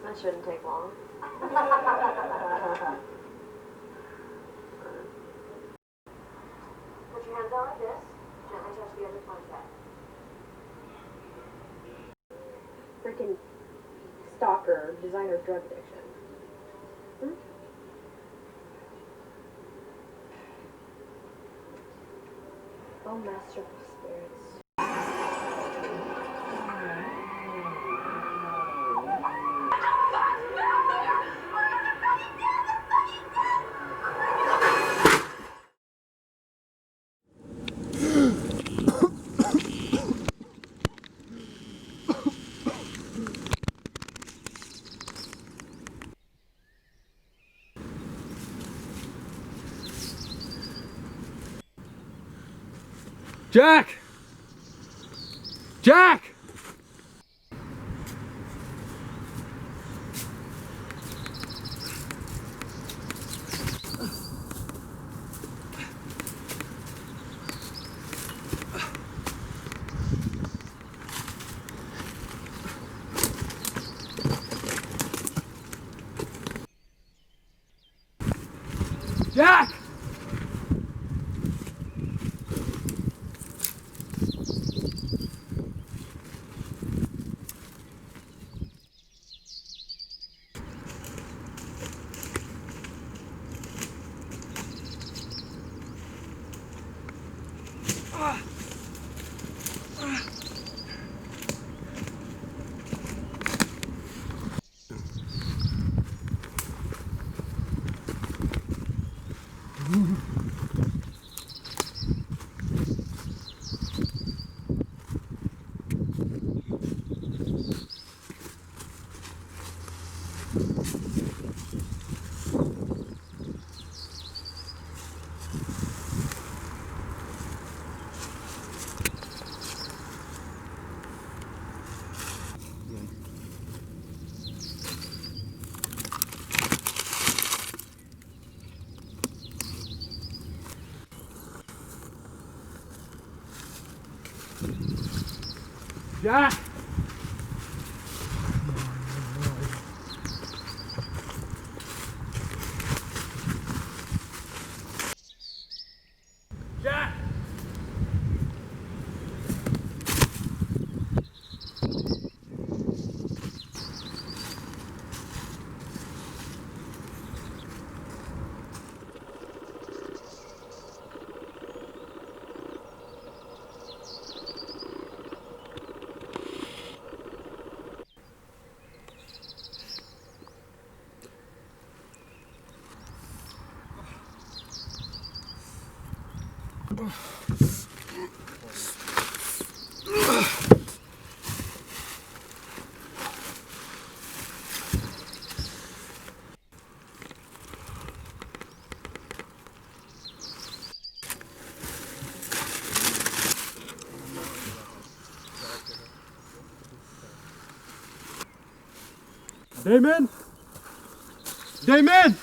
That shouldn't take long. Put your hands out like this. Gently touch the other punch back. Freaking stalker, designer of drug addiction. Hmm? Oh, masterful spirits. Jack! Jack! Jack! Jack! Jack! Damon! Damon!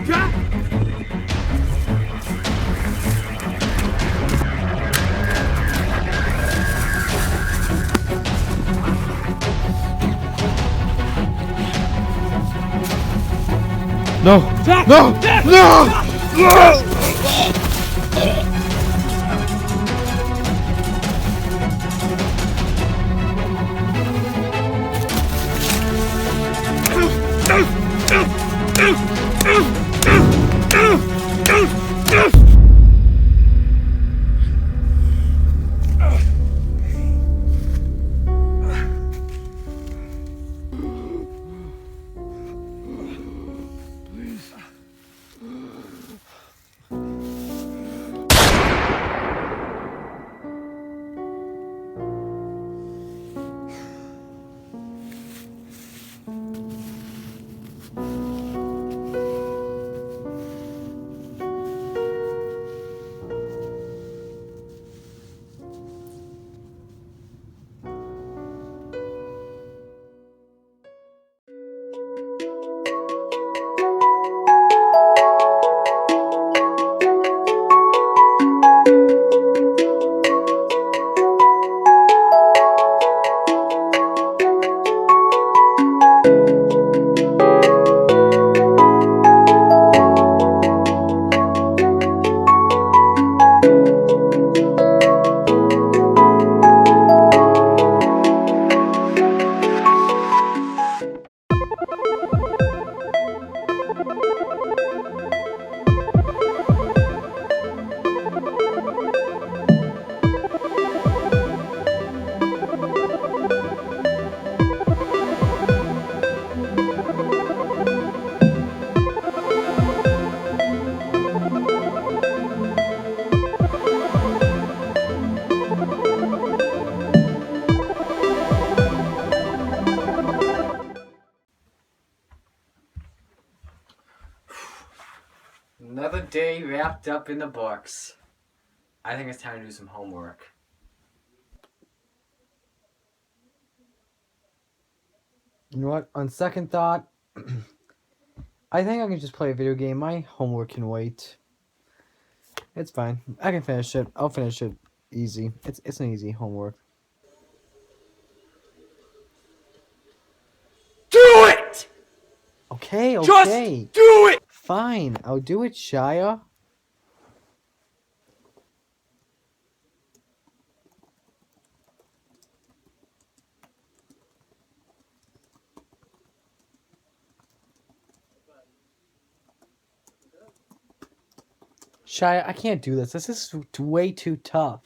Jack! No! Jack! No! Jack! No! No! Another day wrapped up in the books. I think it's time to do some homework. You know what? On second thought, I think I can just play a video game. My homework can wait. It's fine. I can finish it. I'll finish it easy. It's an easy homework. Do it! Okay, okay. Just do it! Fine. I'll do it, Shia. Shia, I can't do this. This is way too tough.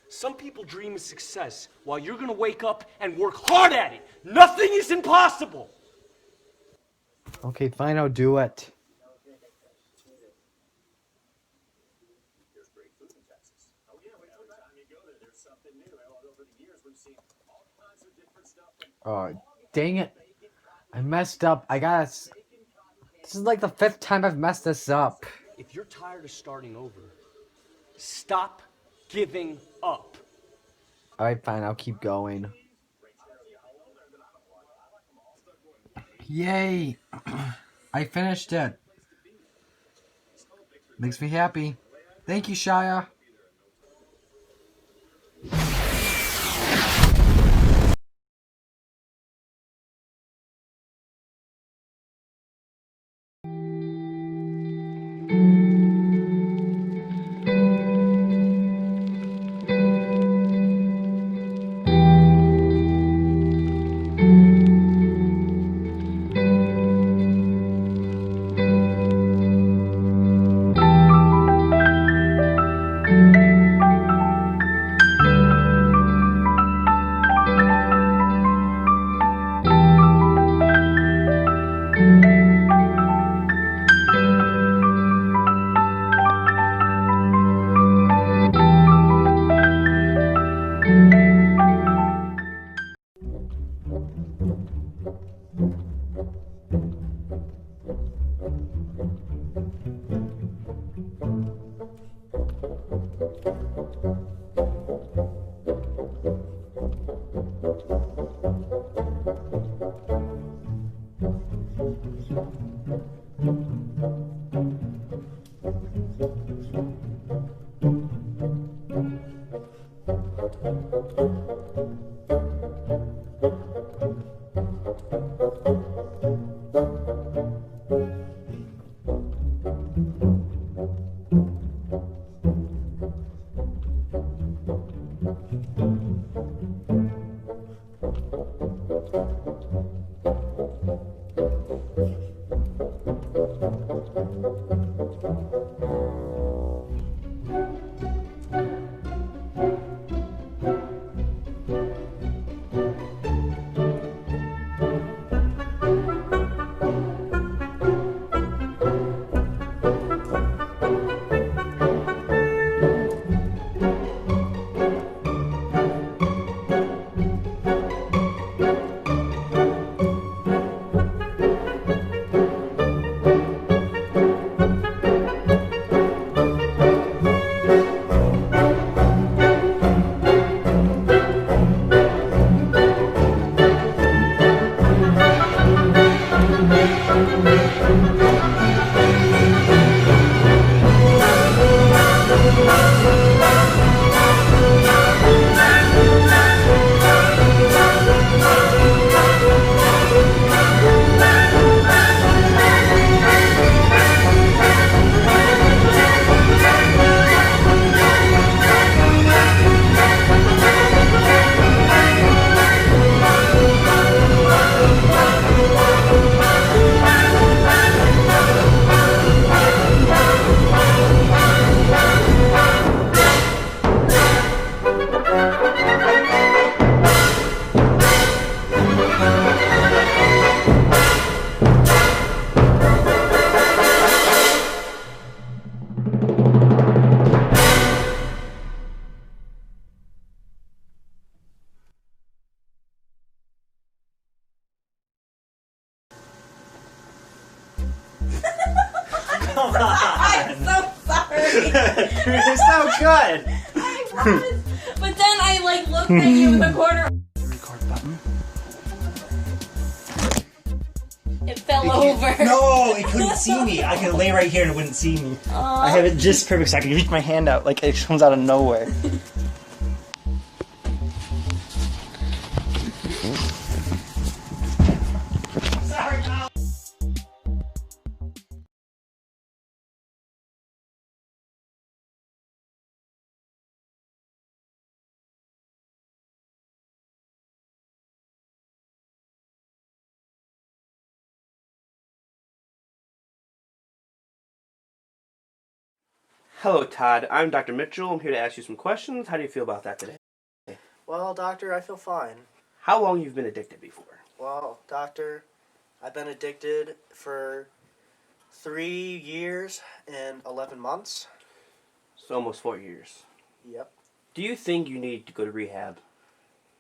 Some people dream of success while you're gonna wake up and work hard at it. Nothing is impossible. Okay, fine, I'll do it. Oh, dang it. I messed up. This is like the 5th time I've messed this up. If you're tired of starting over, stop giving up. Alright, fine, I'll keep going. Yay! I finished it. Makes me happy. Thank you, Shia. I'm so sorry. You're so good. I promise. But then I like looked at you in the corner. Record button. It fell over. No, it couldn't see me. I could lay right here and it wouldn't see me. I have it just perfect so I can reach my hand out like it comes out of nowhere. Sorry, pal. Hello, Todd. I'm Dr. Mitchell. I'm here to ask you some questions. How do you feel about that today? Well, doctor, I feel fine. How long you've been addicted before? Well, doctor, I've been addicted for 3 years and 11 months. It's almost 4 years. Yep. Do you think you need to go to rehab?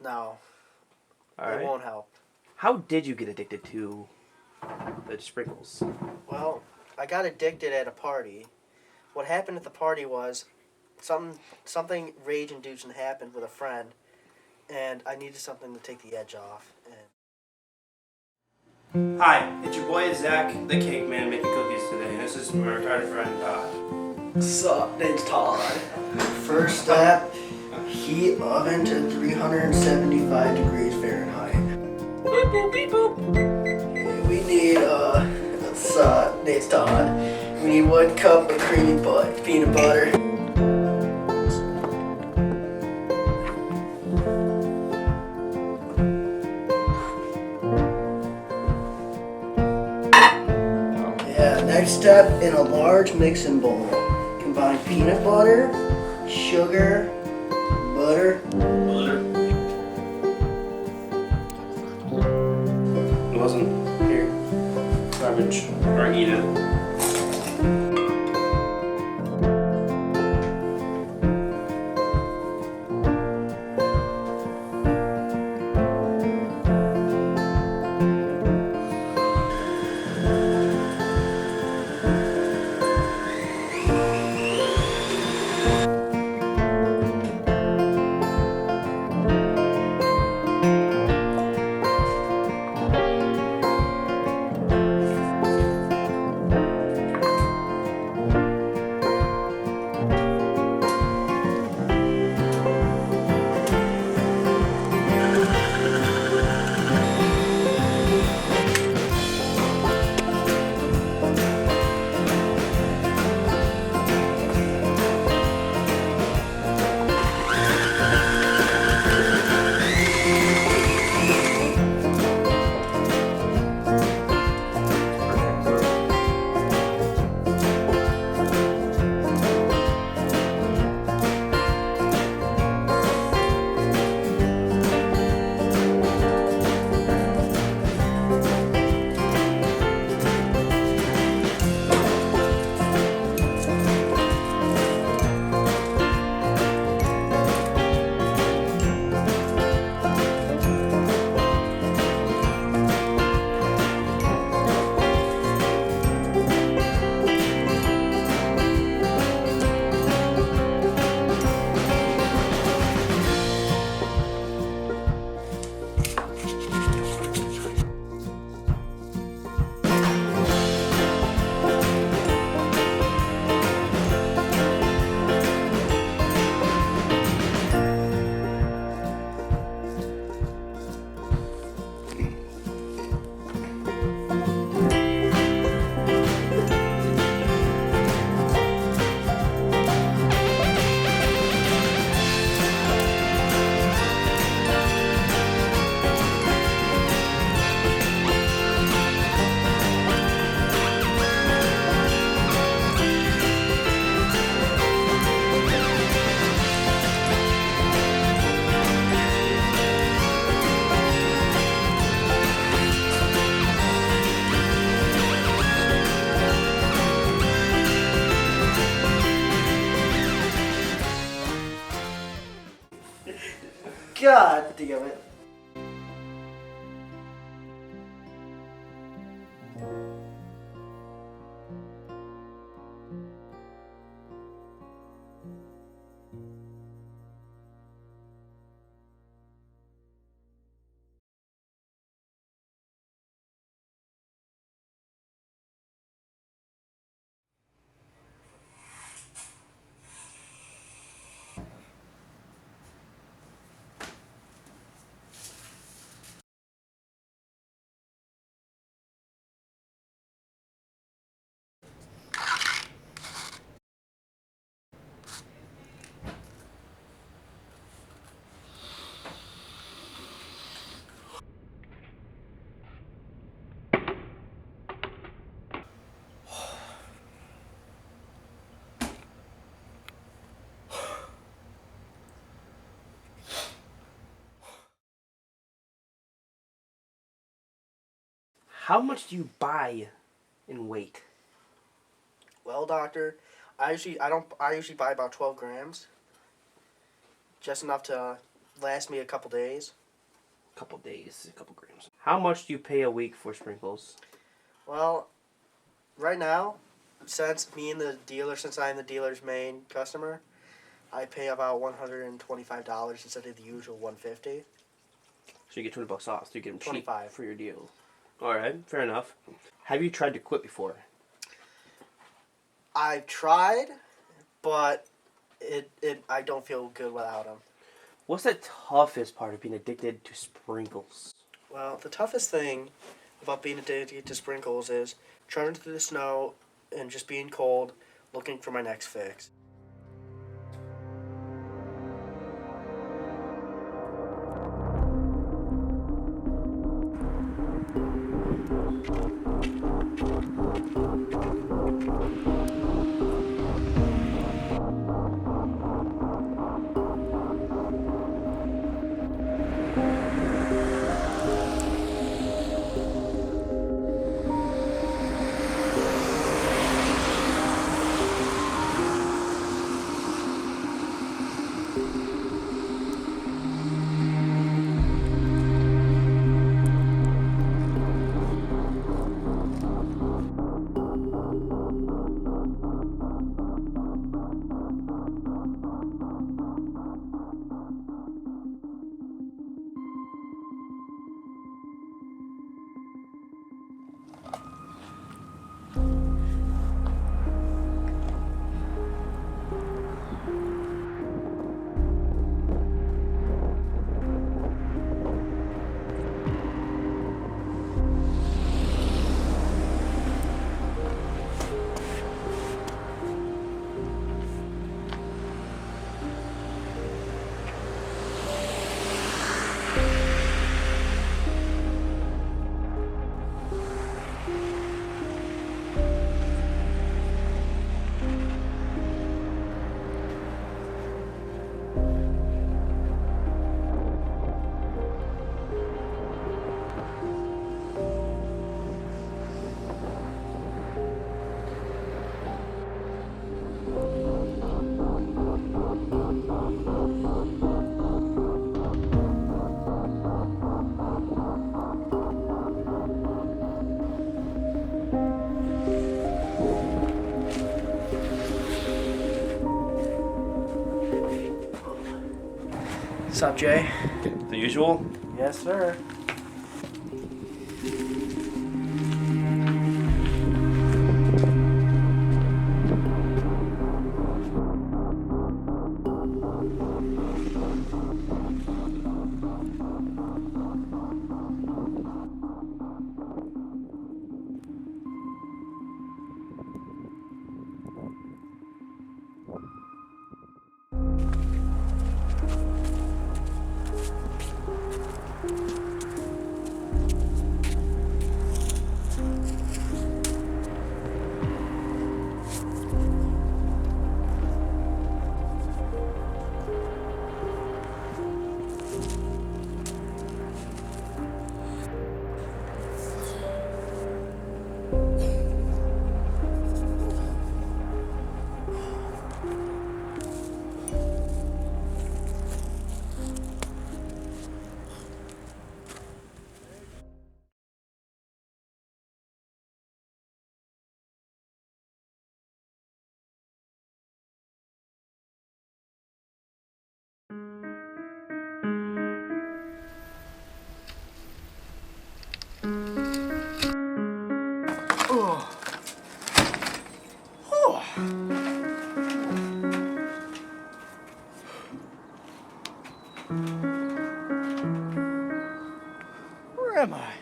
No, All it right. won't help. How did you get addicted to the sprinkles? Well, I got addicted at a party. What happened at the party was something rage-inducing happened with a friend, and I needed something to take the edge off. And Hi, it's your boy Zach, the cake man, making cookies today. And this is my retarded friend Todd. Sup, name's Todd. First step, heat oven to 375 degrees Fahrenheit. Beep boop, beep boop. We need, name's Todd. We need 1 cup of creamy peanut butter. Yeah, next step, in a large mixing bowl, combine peanut butter, sugar, butter. It wasn't here. Garbage. Or eat it. God damn it. How much do you buy in weight? Well, doctor, I usually buy about 12 grams. Just enough to last me a couple days. A couple days, a couple grams. How much do you pay a week for sprinkles? Well, right now, since I'm the dealer's main customer, I pay about $125 instead of the usual $150. So you get $20 off. So you get them cheap 25 for your deal. All right, fair enough. Have you tried to quit before? I've tried, but I don't feel good without them. What's the toughest part of being addicted to sprinkles? Well, the toughest thing about being addicted to sprinkles is trudging through the snow and just being cold, looking for my next fix. What's up, Jay? The usual? Yes, sir. Where am I?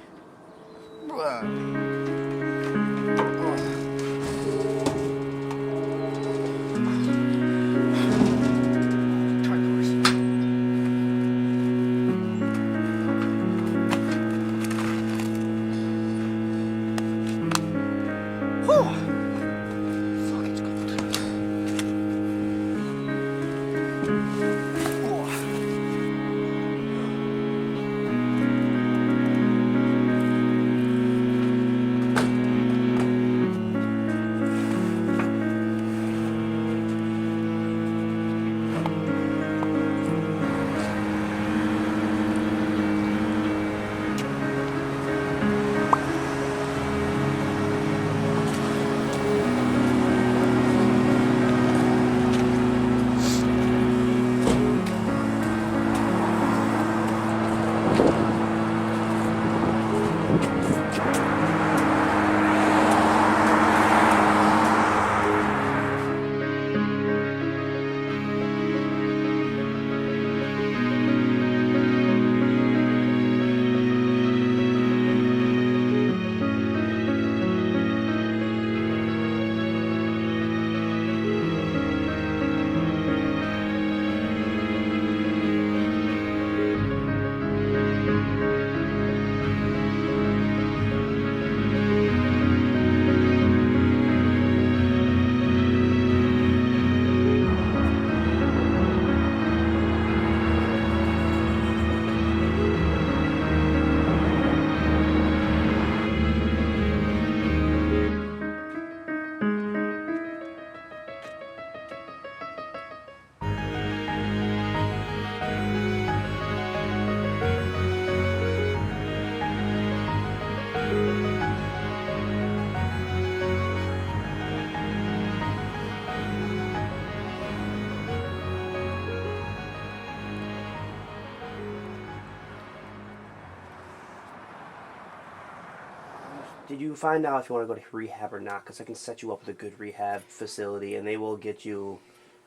Did you find out if you want to go to rehab or not? Because I can set you up with a good rehab facility, and they will get you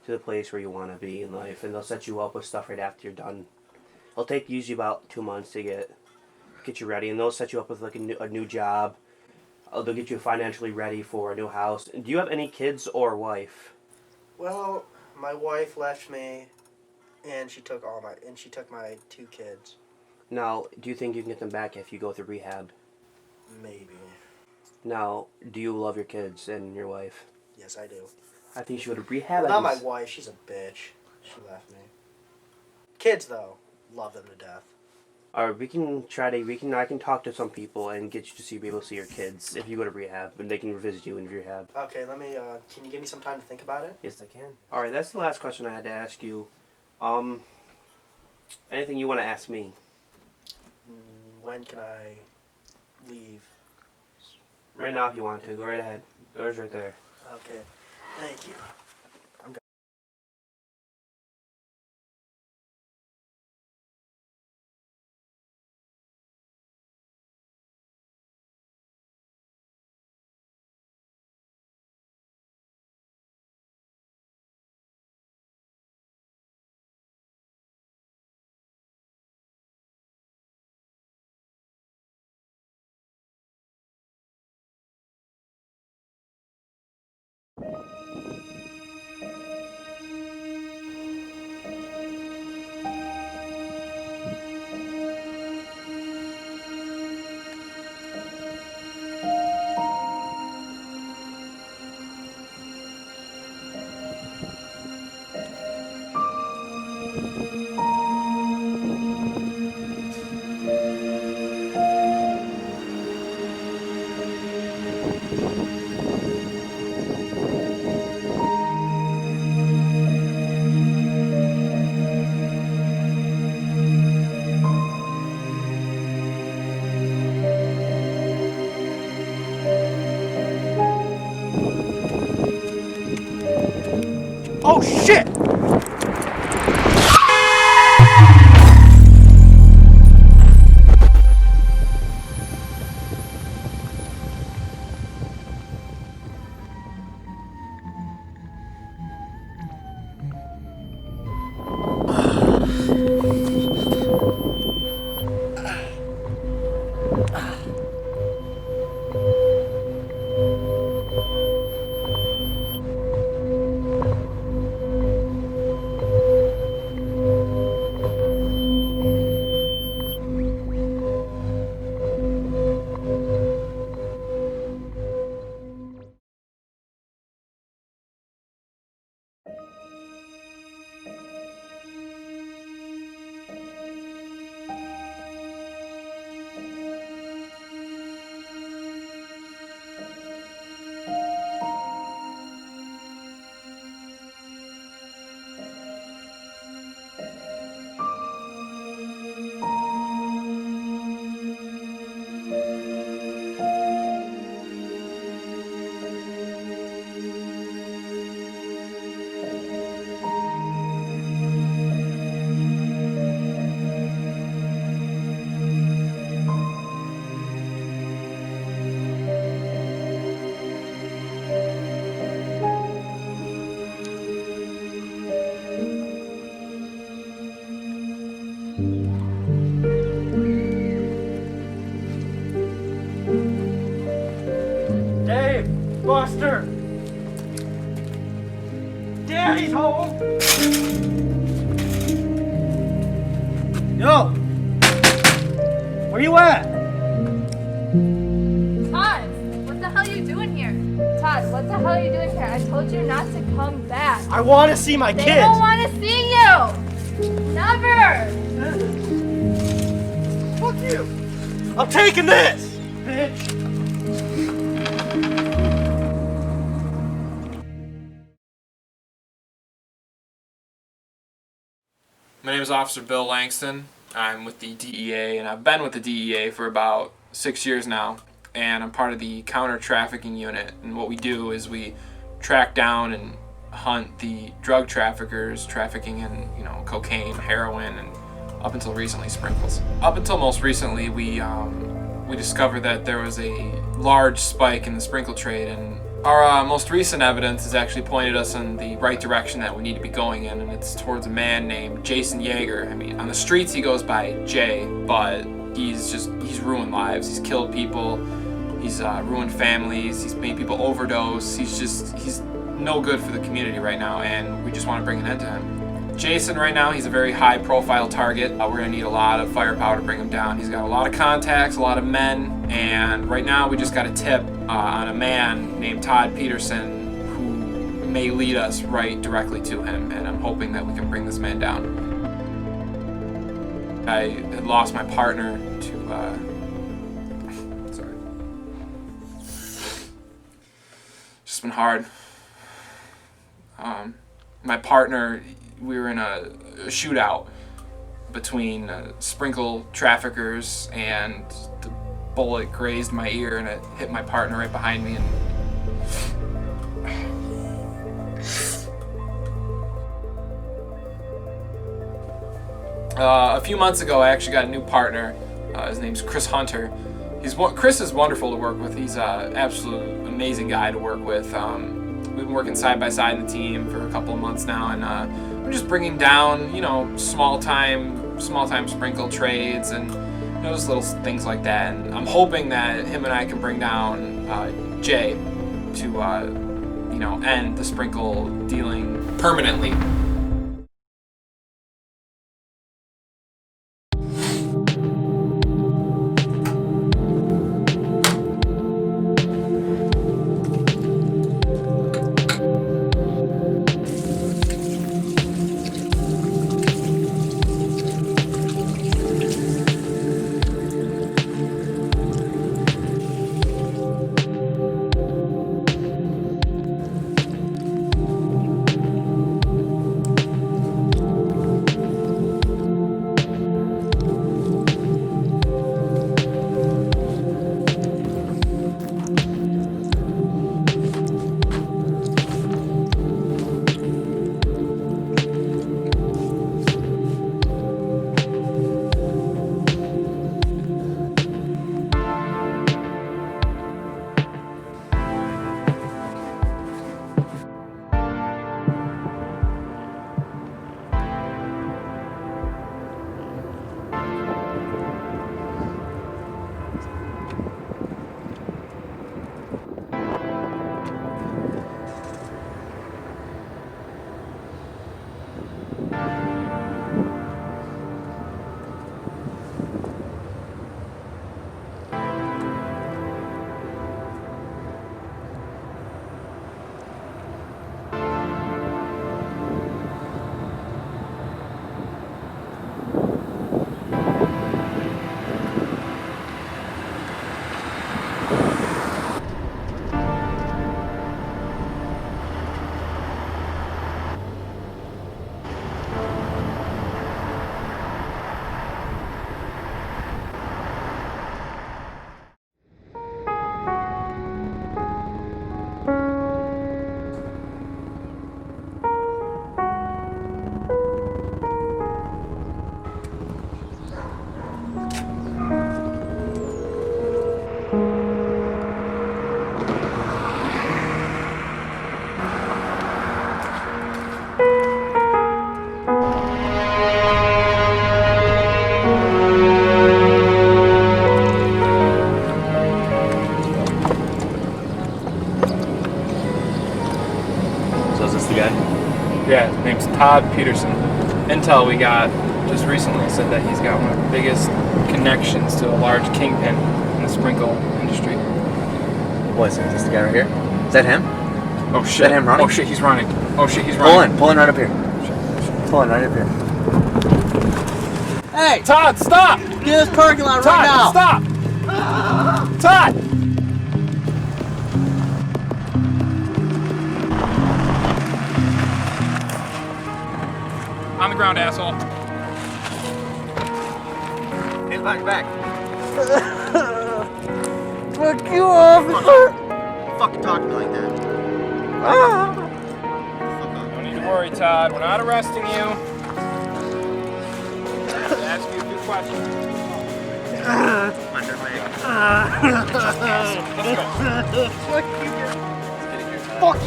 to the place where you want to be in life, and they'll set you up with stuff right after you're done. It'll take usually about 2 months to get you ready, and they'll set you up with like a new job. They'll get you financially ready for a new house. Do you have any kids or wife? Well, my wife left me, and she took my 2 kids. Now, do you think you can get them back if you go through rehab? Maybe. Now, do you love your kids and your wife? Yes, I do. I think you should go to rehab. Not my wife. She's a bitch. She left me. Kids, though, love them to death. Or I can talk to some people and get you to be able to see your kids if you go to rehab, and they can visit you in rehab. Okay, can you give me some time to think about it? Yes, I can. Alright, that's the last question I had to ask you. Anything you want to ask me? When can I leave? Right now if you want to. Go right ahead. Door's right there. Okay, thank you. Oh shit! Buster! Daddy's home! Yo! Where you at? Todd, what the hell are you doing here? Todd, what the hell are you doing here? I told you not to come back. I want to see my They kids! don't want to see you! Never! Fuck you! I'm taking this! Bitch! My name is Officer Bill Langston. I'm with the DEA, and I've been with the DEA for about 6 years now. And I'm part of the counter-trafficking unit. And what we do is we track down and hunt the drug traffickers trafficking in, cocaine, heroin, and up until recently, sprinkles. Up until most recently, we we discovered that there was a large spike in the sprinkle trade, and our most recent evidence has actually pointed us in the right direction that we need to be going in, and it's towards a man named Jason Yeager. I mean, on the streets he goes by Jay, but he's ruined lives. He's killed people, he's ruined families, he's made people overdose. He's no good for the community right now, and we just want to bring an end to him. Jason right now, he's a very high profile target. We're going to need a lot of firepower to bring him down. He's got a lot of contacts, a lot of men, and right now we just got a tip on a man named Todd Peterson who may lead us right directly to him, and I'm hoping that we can bring this man down. I had lost my partner to, sorry. Just been hard. My partner, we were in a shootout between sprinkle traffickers, and the bullet grazed my ear and it hit my partner right behind me. A few months ago, I actually got a new partner. His name's Chris Hunter. Chris is wonderful to work with. He's an absolute amazing guy to work with. We've been working side by side in the team for a couple of months now, and we're just bringing down, small time sprinkle trades and just little things like that. And I'm hoping that him and I can bring down Jay to, end the sprinkle dealing permanently. Yeah, his name's Todd Peterson. Intel we got just recently said that he's got one of the biggest connections to a large kingpin in the sprinkle industry. What is this the guy right here? Is that him? Oh shit. Is that him running? Oh shit, he's running. Oh shit, he's running. Pull in right up here. Pull in right up here. Hey! Todd, stop! Get this parking lot right now! Stop! Todd! On the ground, asshole. Hands behind your back. Fuck you, officer! You fucking talk to me like that. Don't need to worry, Todd. We're not arresting you. I'll ask you a few questions. Fuck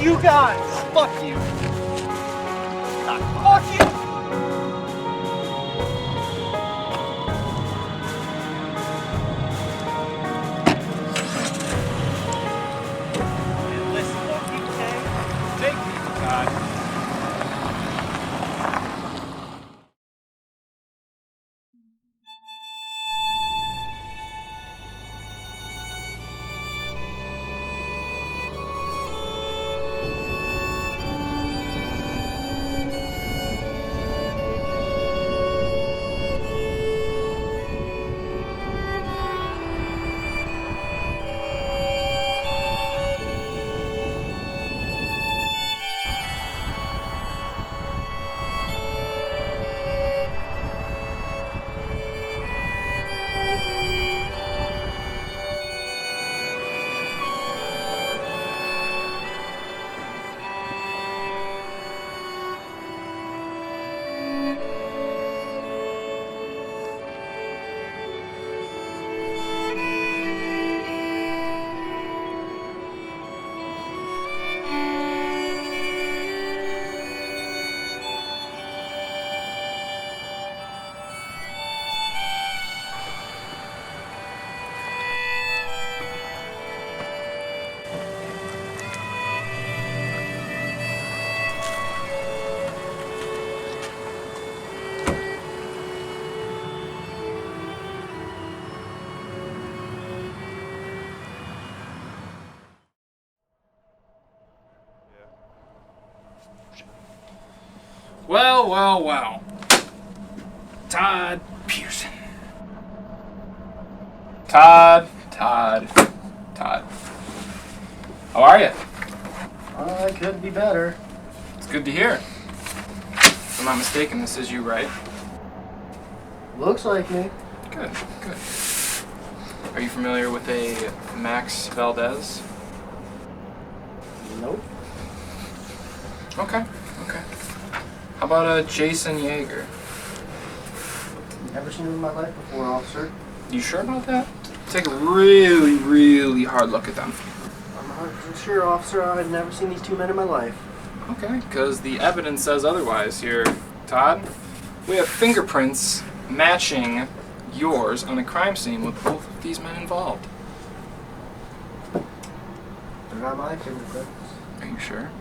you guys! Fuck you! Fuck you! Well, well, well. Todd Pearson. Todd. How are you? I could be better. It's good to hear. If I'm not mistaken, this is you, right? Looks like me. Good. Are you familiar with a Max Valdez? Nope. Okay. How about a Jason Yeager? Never seen him in my life before, officer. You sure about that? Take a really, really hard look at them. I'm 100% sure, officer. I've never seen these two men in my life. Okay, because the evidence says otherwise here, Todd. We have fingerprints matching yours on a crime scene with both of these men involved. They're not my fingerprints. Are you sure?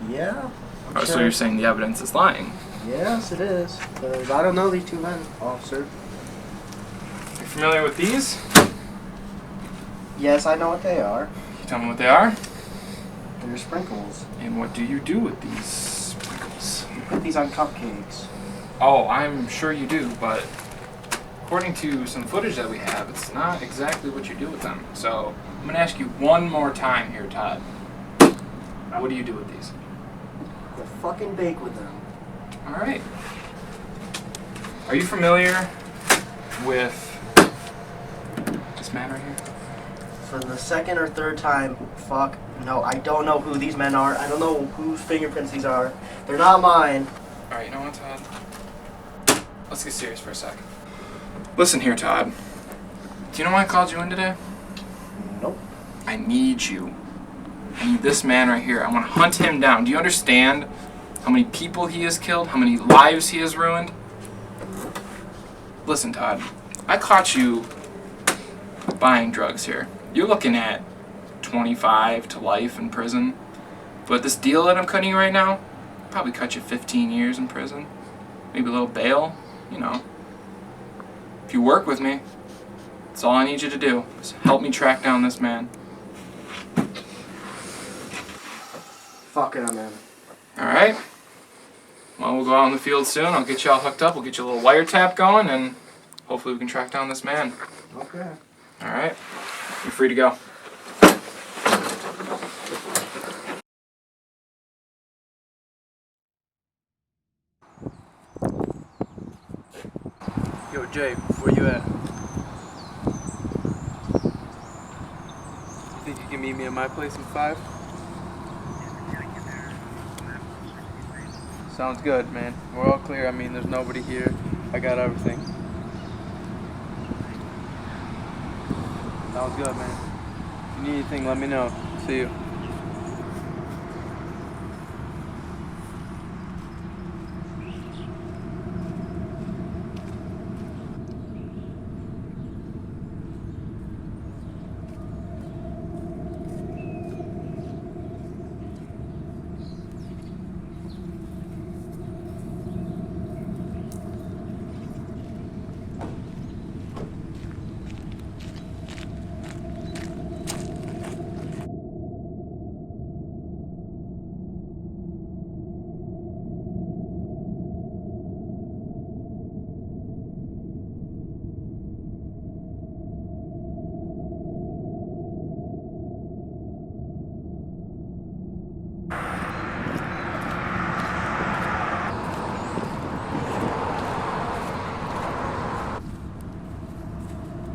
Yeah. Oh, so you're saying the evidence is lying? Yes, it is. But I don't know these two men, officer. You familiar with these? Yes, I know what they are. Can you tell me what they are? They're sprinkles. And what do you do with these sprinkles? You put these on cupcakes. Oh, I'm sure you do, but according to some footage that we have, it's not exactly what you do with them. So I'm going to ask you one more time here, Todd. What do you do with these? You fucking bake with them. All right. Are you familiar with this man right here? For the second or third time, fuck no, I don't know who these men are. I don't know whose fingerprints these are. They're not mine. All right, you know what, Todd? Let's get serious for a second. Listen here, Todd. Do you know why I called you in today? Nope. I need you. I need this man right here. I want to hunt him down. Do you understand how many people he has killed? How many lives he has ruined? Listen, Todd. I caught you buying drugs here. You're looking at 25 to life in prison. But this deal that I'm cutting you right now, probably cut you 15 years in prison. Maybe a little bail, you know. If you work with me, that's all I need you to do. Is help me track down this man. Fuck it, I'm in. Alright. Well, we'll go out in the field soon. I'll get you all hooked up. We'll get you a little wiretap going, and hopefully we can track down this man. Okay. Alright. You're free to go. Yo, Jay, where you at? You think you can meet me at my place in 5? Sounds good, man. We're all clear. I mean, there's nobody here. I got everything. Sounds good, man. If you need anything, let me know. See you.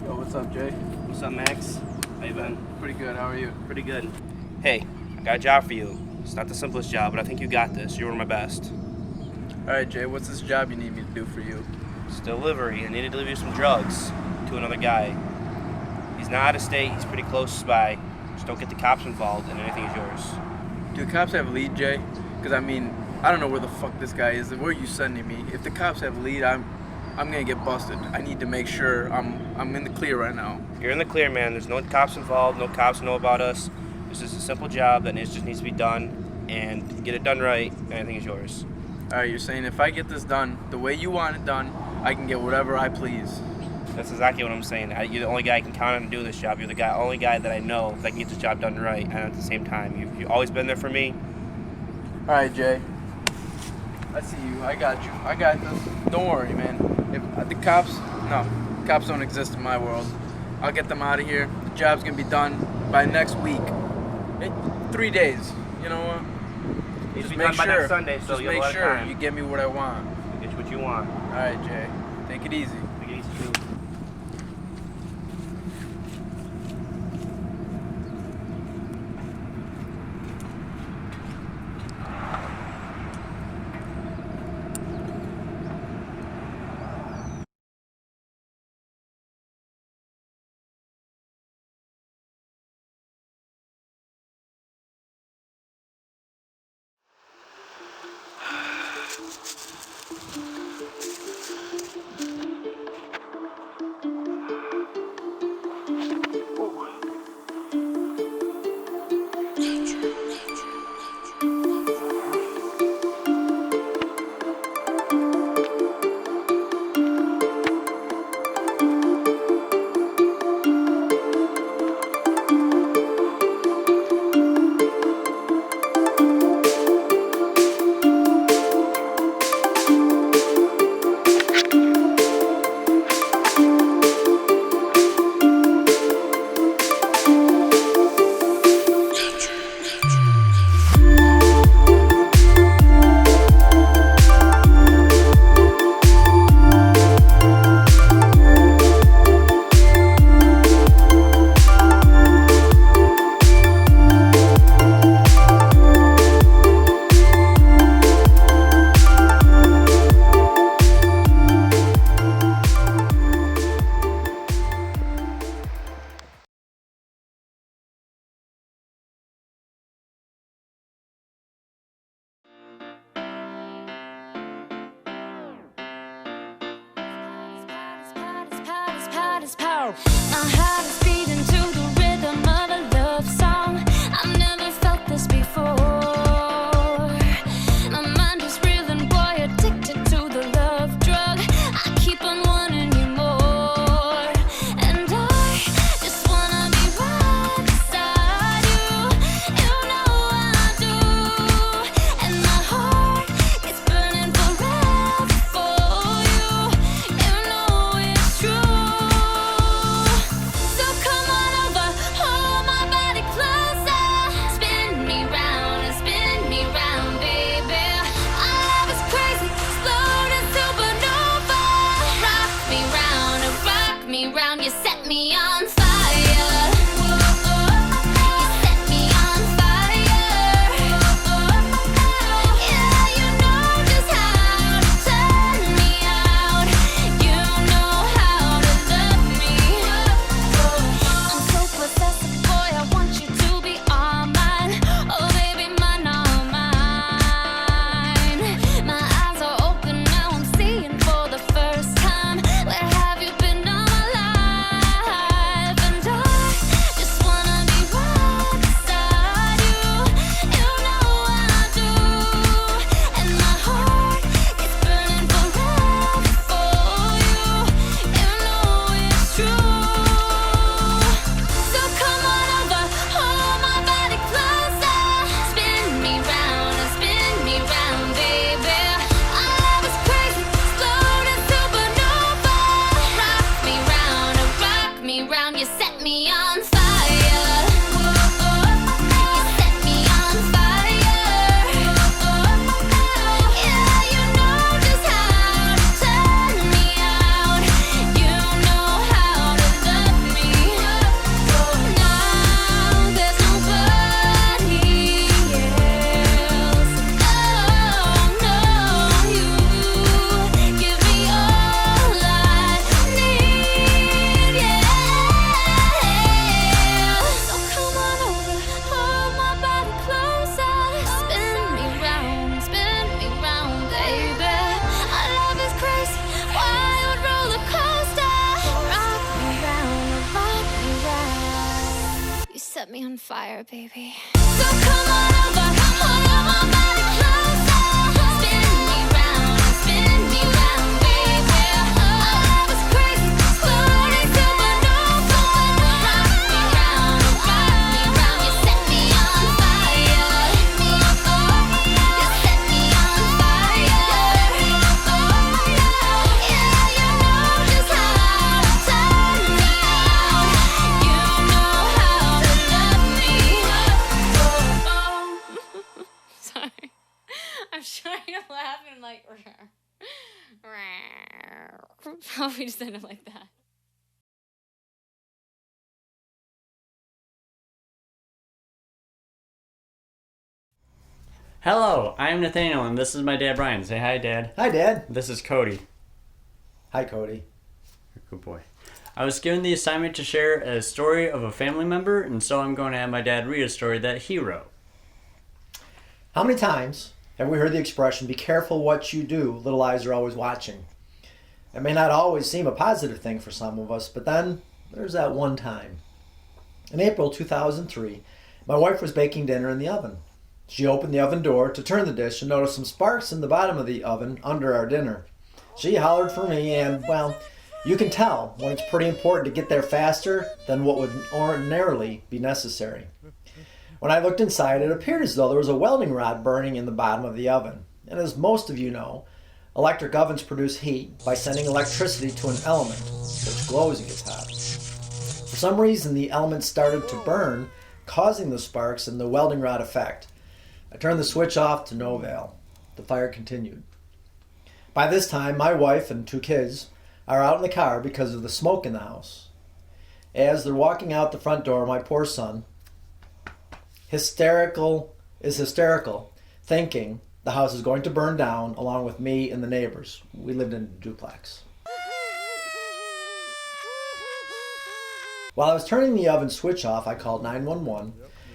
Yo, what's up, Jay? What's up, Max? How you been? Pretty good. How are you? Pretty good. Hey, I got a job for you. It's not the simplest job, but I think you got this. You're one of my best. All right, Jay. What's this job you need me to do for you? It's delivery. I need to deliver you some drugs to another guy. He's not out of state. He's pretty close by. Just don't get the cops involved, and anything is yours. Do the cops have a lead, Jay? Because I mean, I don't know where the fuck this guy is. Where are you sending me? If the cops have a lead, I'm gonna get busted. I need to make sure I'm in the clear right now. You're in the clear, man. There's no cops involved. No cops know about us. This is a simple job that just needs to be done, and get it done right, and anything is yours. All right, you're saying if I get this done the way you want it done, I can get whatever I please. That's exactly what I'm saying. You're the only guy I can count on to do this job. You're the only guy that I know that can get this job done right, and at the same time, you've always been there for me. All right, Jay. I see you. I got you. I got this. Don't worry, man. If the cops don't exist in my world. I'll get them out of here. The job's gonna be done by next week. 3 days. You know what? Needs Just to be make done by sure. next Sunday, so Just you have a make lot of sure time. you get me what I want. Get you what you want. All right, Jay. Take it easy. Take it easy, too. My heart is beating to the rhythm of a love song. I've never felt this before. My mind is reeling, boy, addicted to the love drug. I keep on wanting you more, and I just wanna be right beside you. You know I do, and my heart is burning forever for you. You know it's true. So come on over, hold my body closer, spin me round and spin me round, baby. Our love is crazy, explode and supernova. Rock me round and rock me round, you set me on fire. You set me on fire. Yeah, you know just how to turn me out. You know how to love me. I'm so me on fire, baby. So come on over, hold my body closer. Spin me round, baby. Our love is crazy, exploding supernova. Rock me round, you set me on fire. You set me on fire. Yeah, you know just how to turn me on. You know how to love me. Sorry. I'm trying to laugh and I'm like, how we just end up like that. Hello, I'm Nathaniel, and this is my dad, Brian. Say hi, Dad. Hi, Dad. This is Cody. Hi, Cody. Good boy. I was given the assignment to share a story of a family member, and so I'm going to have my dad read a story that he wrote. How many times have we heard the expression, be careful what you do, little eyes are always watching? It may not always seem a positive thing for some of us, but then there's that one time. In April 2003, my wife was baking dinner in the oven. She opened the oven door to turn the dish and noticed some sparks in the bottom of the oven under our dinner. She hollered for me and, well, you can tell when it's pretty important to get there faster than what would ordinarily be necessary. When I looked inside, it appeared as though there was a welding rod burning in the bottom of the oven. And as most of you know, electric ovens produce heat by sending electricity to an element, which glows and gets hot. For some reason, the element started to burn, causing the sparks and the welding rod effect. I turned the switch off to no avail. The fire continued. By this time, my wife and 2 kids are out in the car because of the smoke in the house. As they're walking out the front door, my poor son is hysterical, thinking the house is going to burn down along with me and the neighbors. We lived in a duplex. While I was turning the oven switch off, I called 911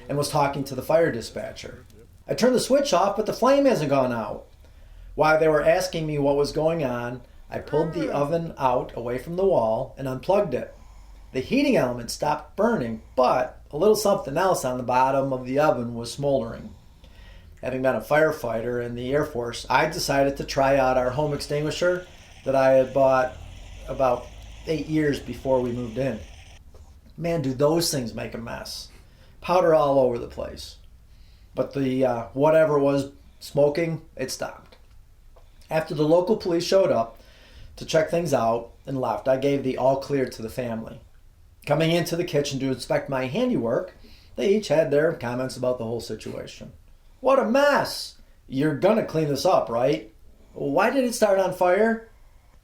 and was talking to the fire dispatcher. I turned the switch off, but the flame hasn't gone out. While they were asking me what was going on, I pulled the oven out away from the wall and unplugged it. The heating element stopped burning, but a little something else on the bottom of the oven was smoldering. Having been a firefighter in the Air Force, I decided to try out our home extinguisher that I had bought about 8 years before we moved in. Man, do those things make a mess. Powder all over the place. But the whatever was smoking, it stopped. After the local police showed up to check things out and left, I gave the all clear to the family. Coming into the kitchen to inspect my handiwork, they each had their comments about the whole situation. What a mess! You're gonna clean this up, right? Why did it start on fire?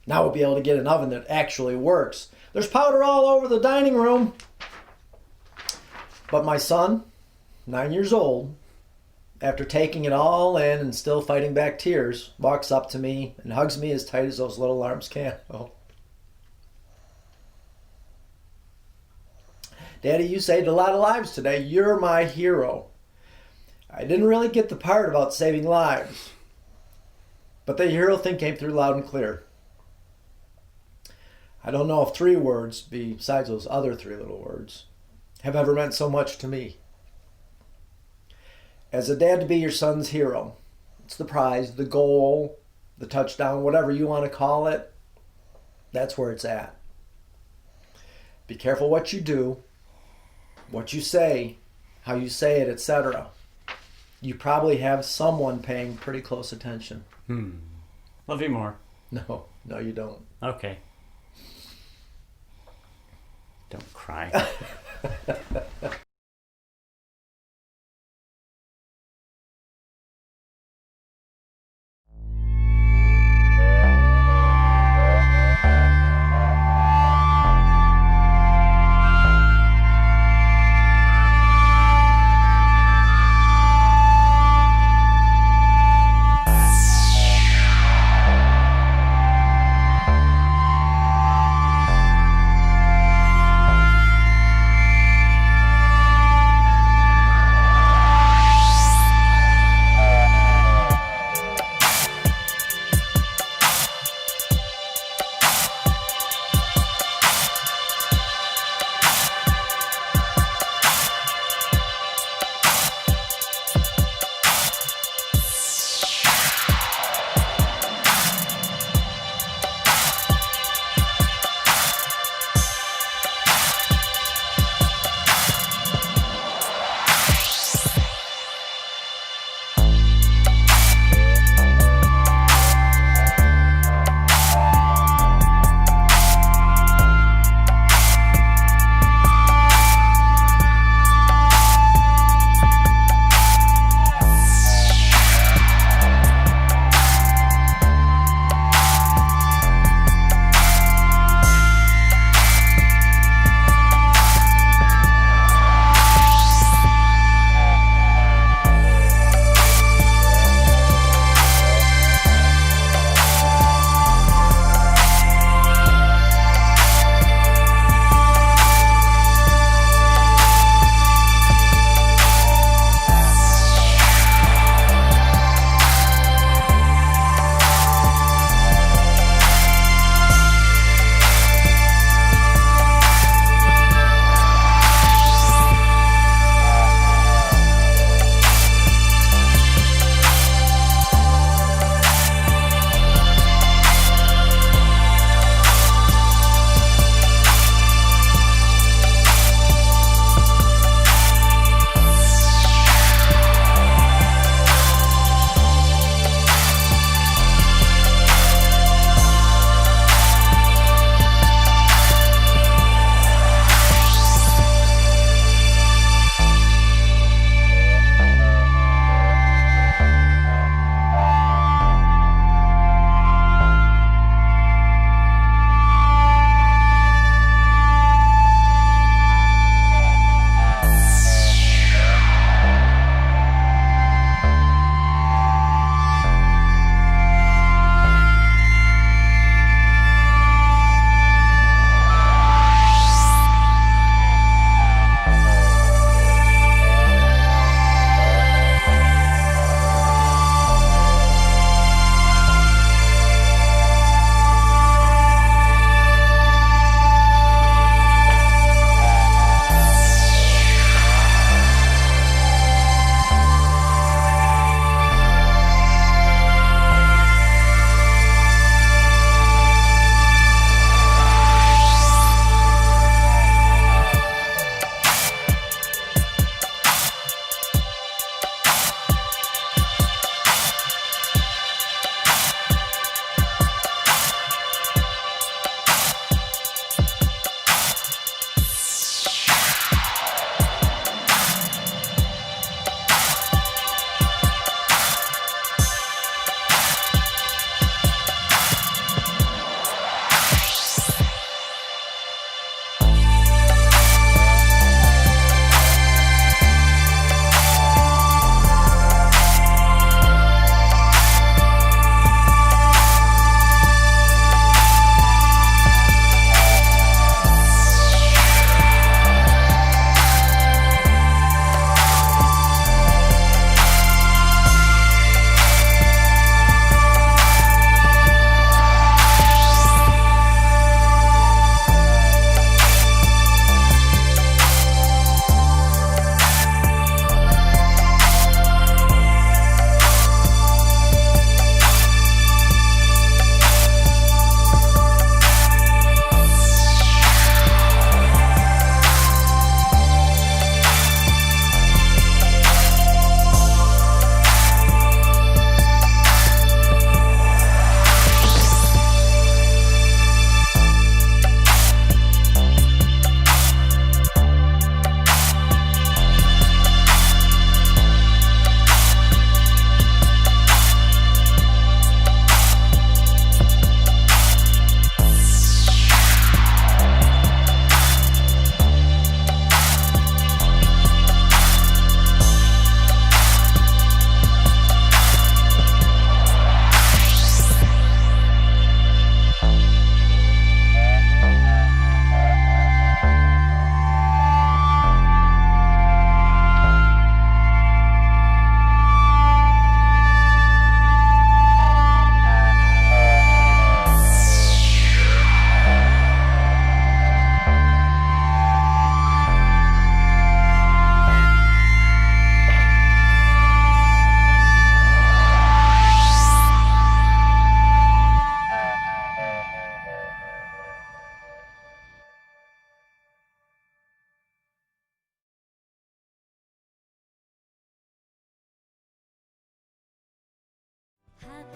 Now we'll be able to get an oven that actually works. There's powder all over the dining room. But my son, 9 years old, after taking it all in and still fighting back tears, walks up to me and hugs me as tight as those little arms can. Oh. Daddy, you saved a lot of lives today. You're my hero. I didn't really get the part about saving lives, but the hero thing came through loud and clear. I don't know if 3 words, besides those other 3 little words, have ever meant so much to me. As a dad, to be your son's hero, it's the prize, the goal, the touchdown, whatever you want to call it, that's where it's at. Be careful what you do, what you say, how you say it, etc. You probably have someone paying pretty close attention. Love you more. No, you don't. Okay. Don't cry.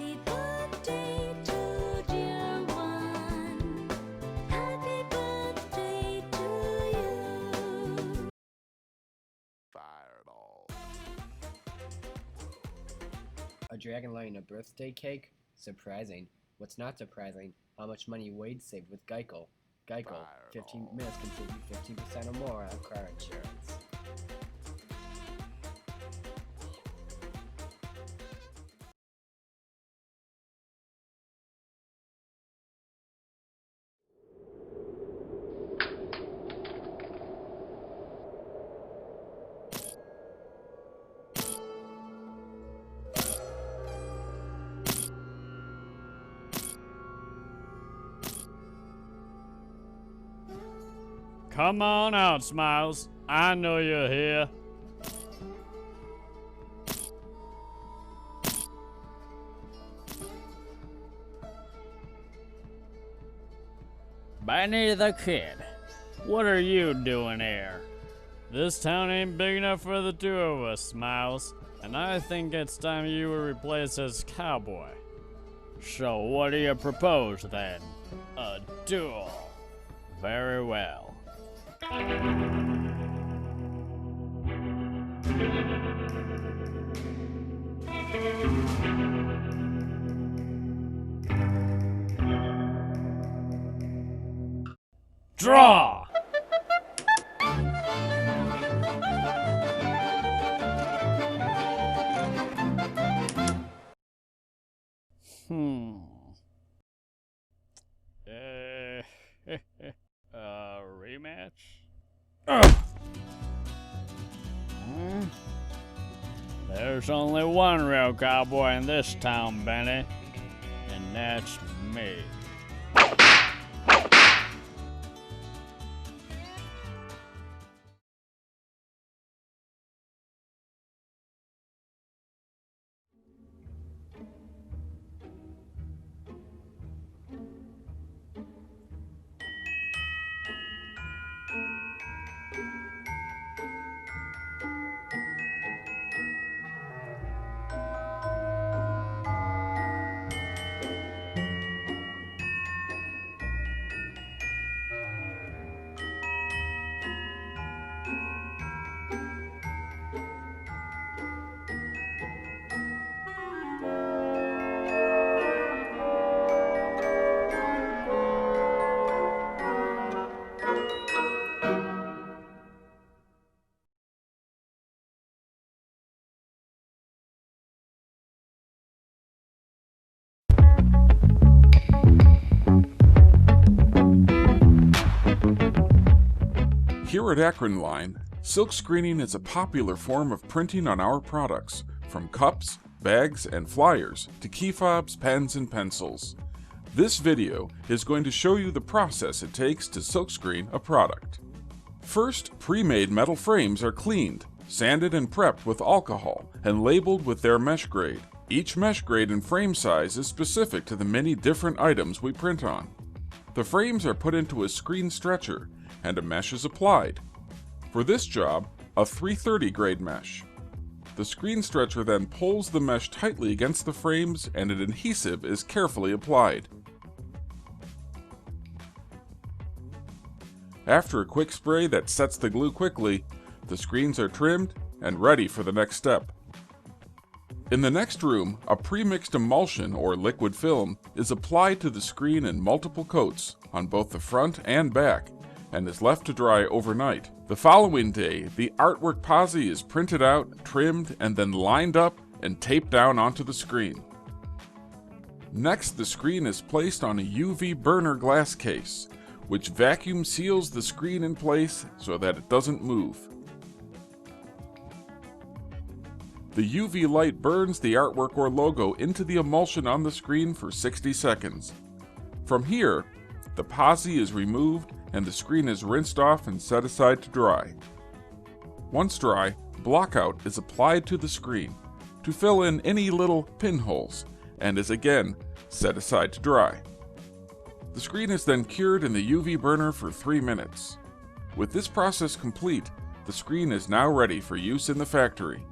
Happy birthday to dear one. Happy birthday to you. A dragon laying a birthday cake? Surprising. What's not surprising? How much money Wade saved with Geico. Geico, 15 minutes can save you 15% or more on car insurance. Come on out, Smiles. I know you're here. Benny the Kid, what are you doing here? This town ain't big enough for the two of us, Smiles, and I think it's time you were replaced as cowboy. So what do you propose then? A duel. Very well. Draw! Rematch? There's only one real cowboy in this town, Benny, and that's me. Here at Akron Line, silk screening is a popular form of printing on our products, from cups, bags, and flyers to key fobs, pens, and pencils. This video is going to show you the process it takes to silkscreen a product. First, pre-made metal frames are cleaned, sanded and prepped with alcohol, and labeled with their mesh grade. Each mesh grade and frame size is specific to the many different items we print on. The frames are put into a screen stretcher, and a mesh is applied. For this job, a 330 grade mesh. The screen stretcher then pulls the mesh tightly against the frames, and an adhesive is carefully applied. After a quick spray that sets the glue quickly, the screens are trimmed and ready for the next step. In the next room, a pre-mixed emulsion or liquid film is applied to the screen in multiple coats on both the front and back, and is left to dry overnight. The following day, the artwork posi is printed out, trimmed, and then lined up and taped down onto the screen. Next, the screen is placed on a UV burner glass case, which vacuum seals the screen in place so that it doesn't move. The UV light burns the artwork or logo into the emulsion on the screen for 60 seconds. From here, the posi is removed and the screen is rinsed off and set aside to dry. Once dry, blockout is applied to the screen to fill in any little pinholes and is again set aside to dry. The screen is then cured in the UV burner for 3 minutes. With this process complete, the screen is now ready for use in the factory.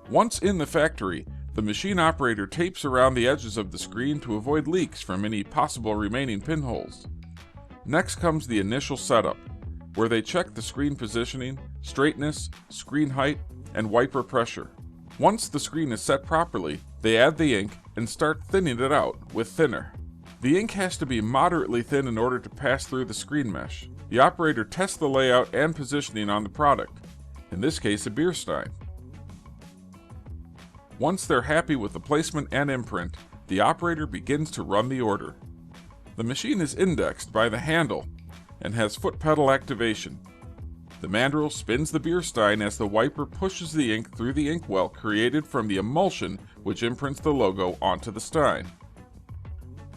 Once in the factory, The machine operator tapes around the edges of the screen to avoid leaks from any possible remaining pinholes. Next comes the initial setup, where they check the screen positioning, straightness, screen height, and wiper pressure. Once the screen is set properly, they add the ink and start thinning it out with thinner. The ink has to be moderately thin in order to pass through the screen mesh. The operator tests the layout and positioning on the product, in this case a beer stein. Once they're happy with the placement and imprint, the operator begins to run the order. The machine is indexed by the handle and has foot pedal activation. The mandrel spins the beer stein as the wiper pushes the ink through the inkwell created from the emulsion which imprints the logo onto the stein.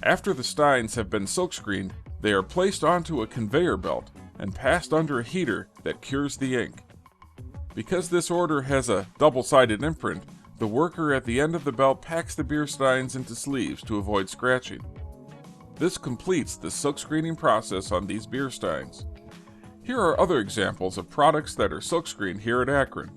After the steins have been silkscreened, they are placed onto a conveyor belt and passed under a heater that cures the ink. Because this order has a double-sided imprint, the worker at the end of the belt packs the beer steins into sleeves to avoid scratching. This completes the silkscreening process on these beer steins. Here are other examples of products that are silkscreened here at Akron.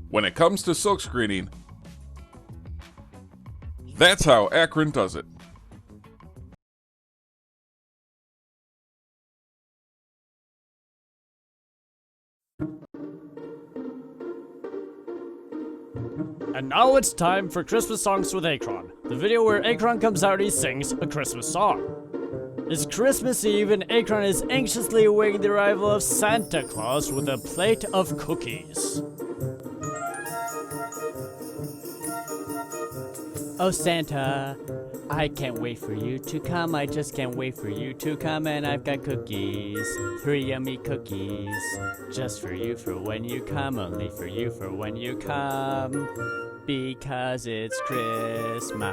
When it comes to silkscreening, that's how Akron does it. And now it's time for Christmas Songs with Akron, the video where Akron comes out and he sings a Christmas song. It's Christmas Eve and Akron is anxiously awaiting the arrival of Santa Claus with a plate of cookies. Oh Santa, I can't wait for you to come, I just can't wait for you to come, and I've got cookies, 3 yummy cookies, just for you for when you come, only for you for when you come, because it's Christmas.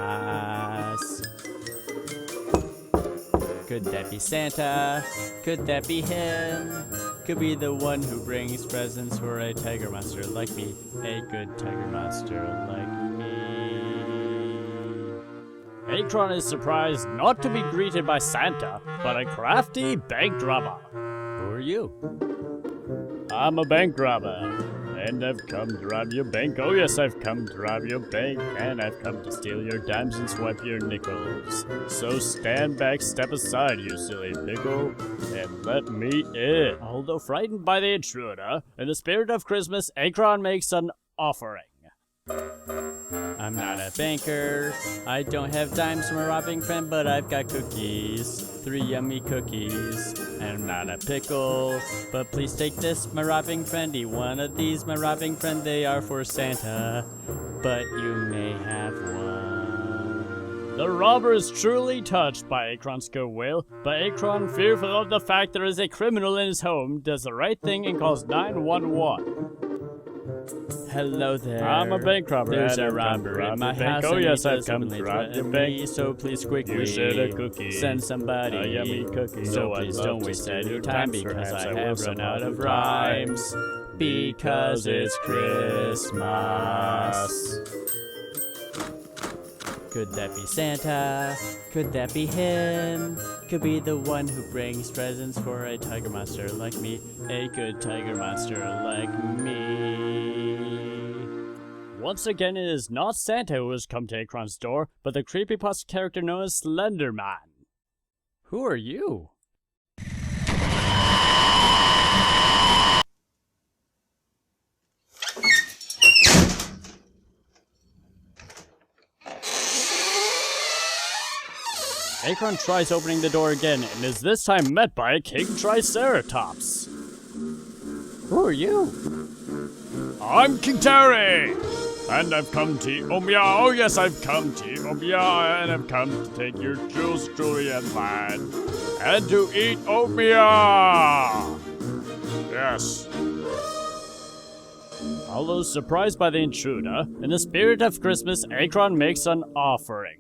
Could that be Santa? Could that be him? Could be the one who brings presents for a tiger monster like me, a good tiger monster like me. Akron is surprised not to be greeted by Santa, but a crafty bank robber. Who are you? I'm a bank robber, and I've come to rob your bank. Oh yes, I've come to rob your bank, and I've come to steal your dimes and swipe your nickels. So stand back, step aside, you silly pickle, and let me in. Although frightened by the intruder, in the spirit of Christmas, Akron makes an offering. I'm not a banker, I don't have dimes from a robbing friend, but I've got cookies, 3 yummy cookies. And I'm not a pickle, but please take this, my robbing friendy. One of these, my robbing friend, they are for Santa, but you may have one. The robber is truly touched by Akron's goodwill, but Akron, fearful of the fact there is a criminal in his home, does the right thing and calls 911. Hello there. I'm a bank robber. There's a robber in my house. Oh yes, I've come to rob your bank. So please quickly, you said a cookie. Send somebody a yummy cookie. So please don't waste any time because I have run out of rhymes. Because it's Christmas. Could that be Santa? Could that be him? could be the one who brings presents for a tiger monster like me, a good tiger monster like me. Once again, it is not Santa who has come to Akron's door, but the creepypasta character known as Slenderman. Who are you? Akron tries opening the door again and is this time met by King Triceratops. Who are you? I'm King Terry! And I've come to Omia. Oh yes, I've come to Omia, and I've come to take your jewels, jewelry, and land, and to eat Omia. Yes. Although surprised by the intruder, in the spirit of Christmas, Akron makes an offering.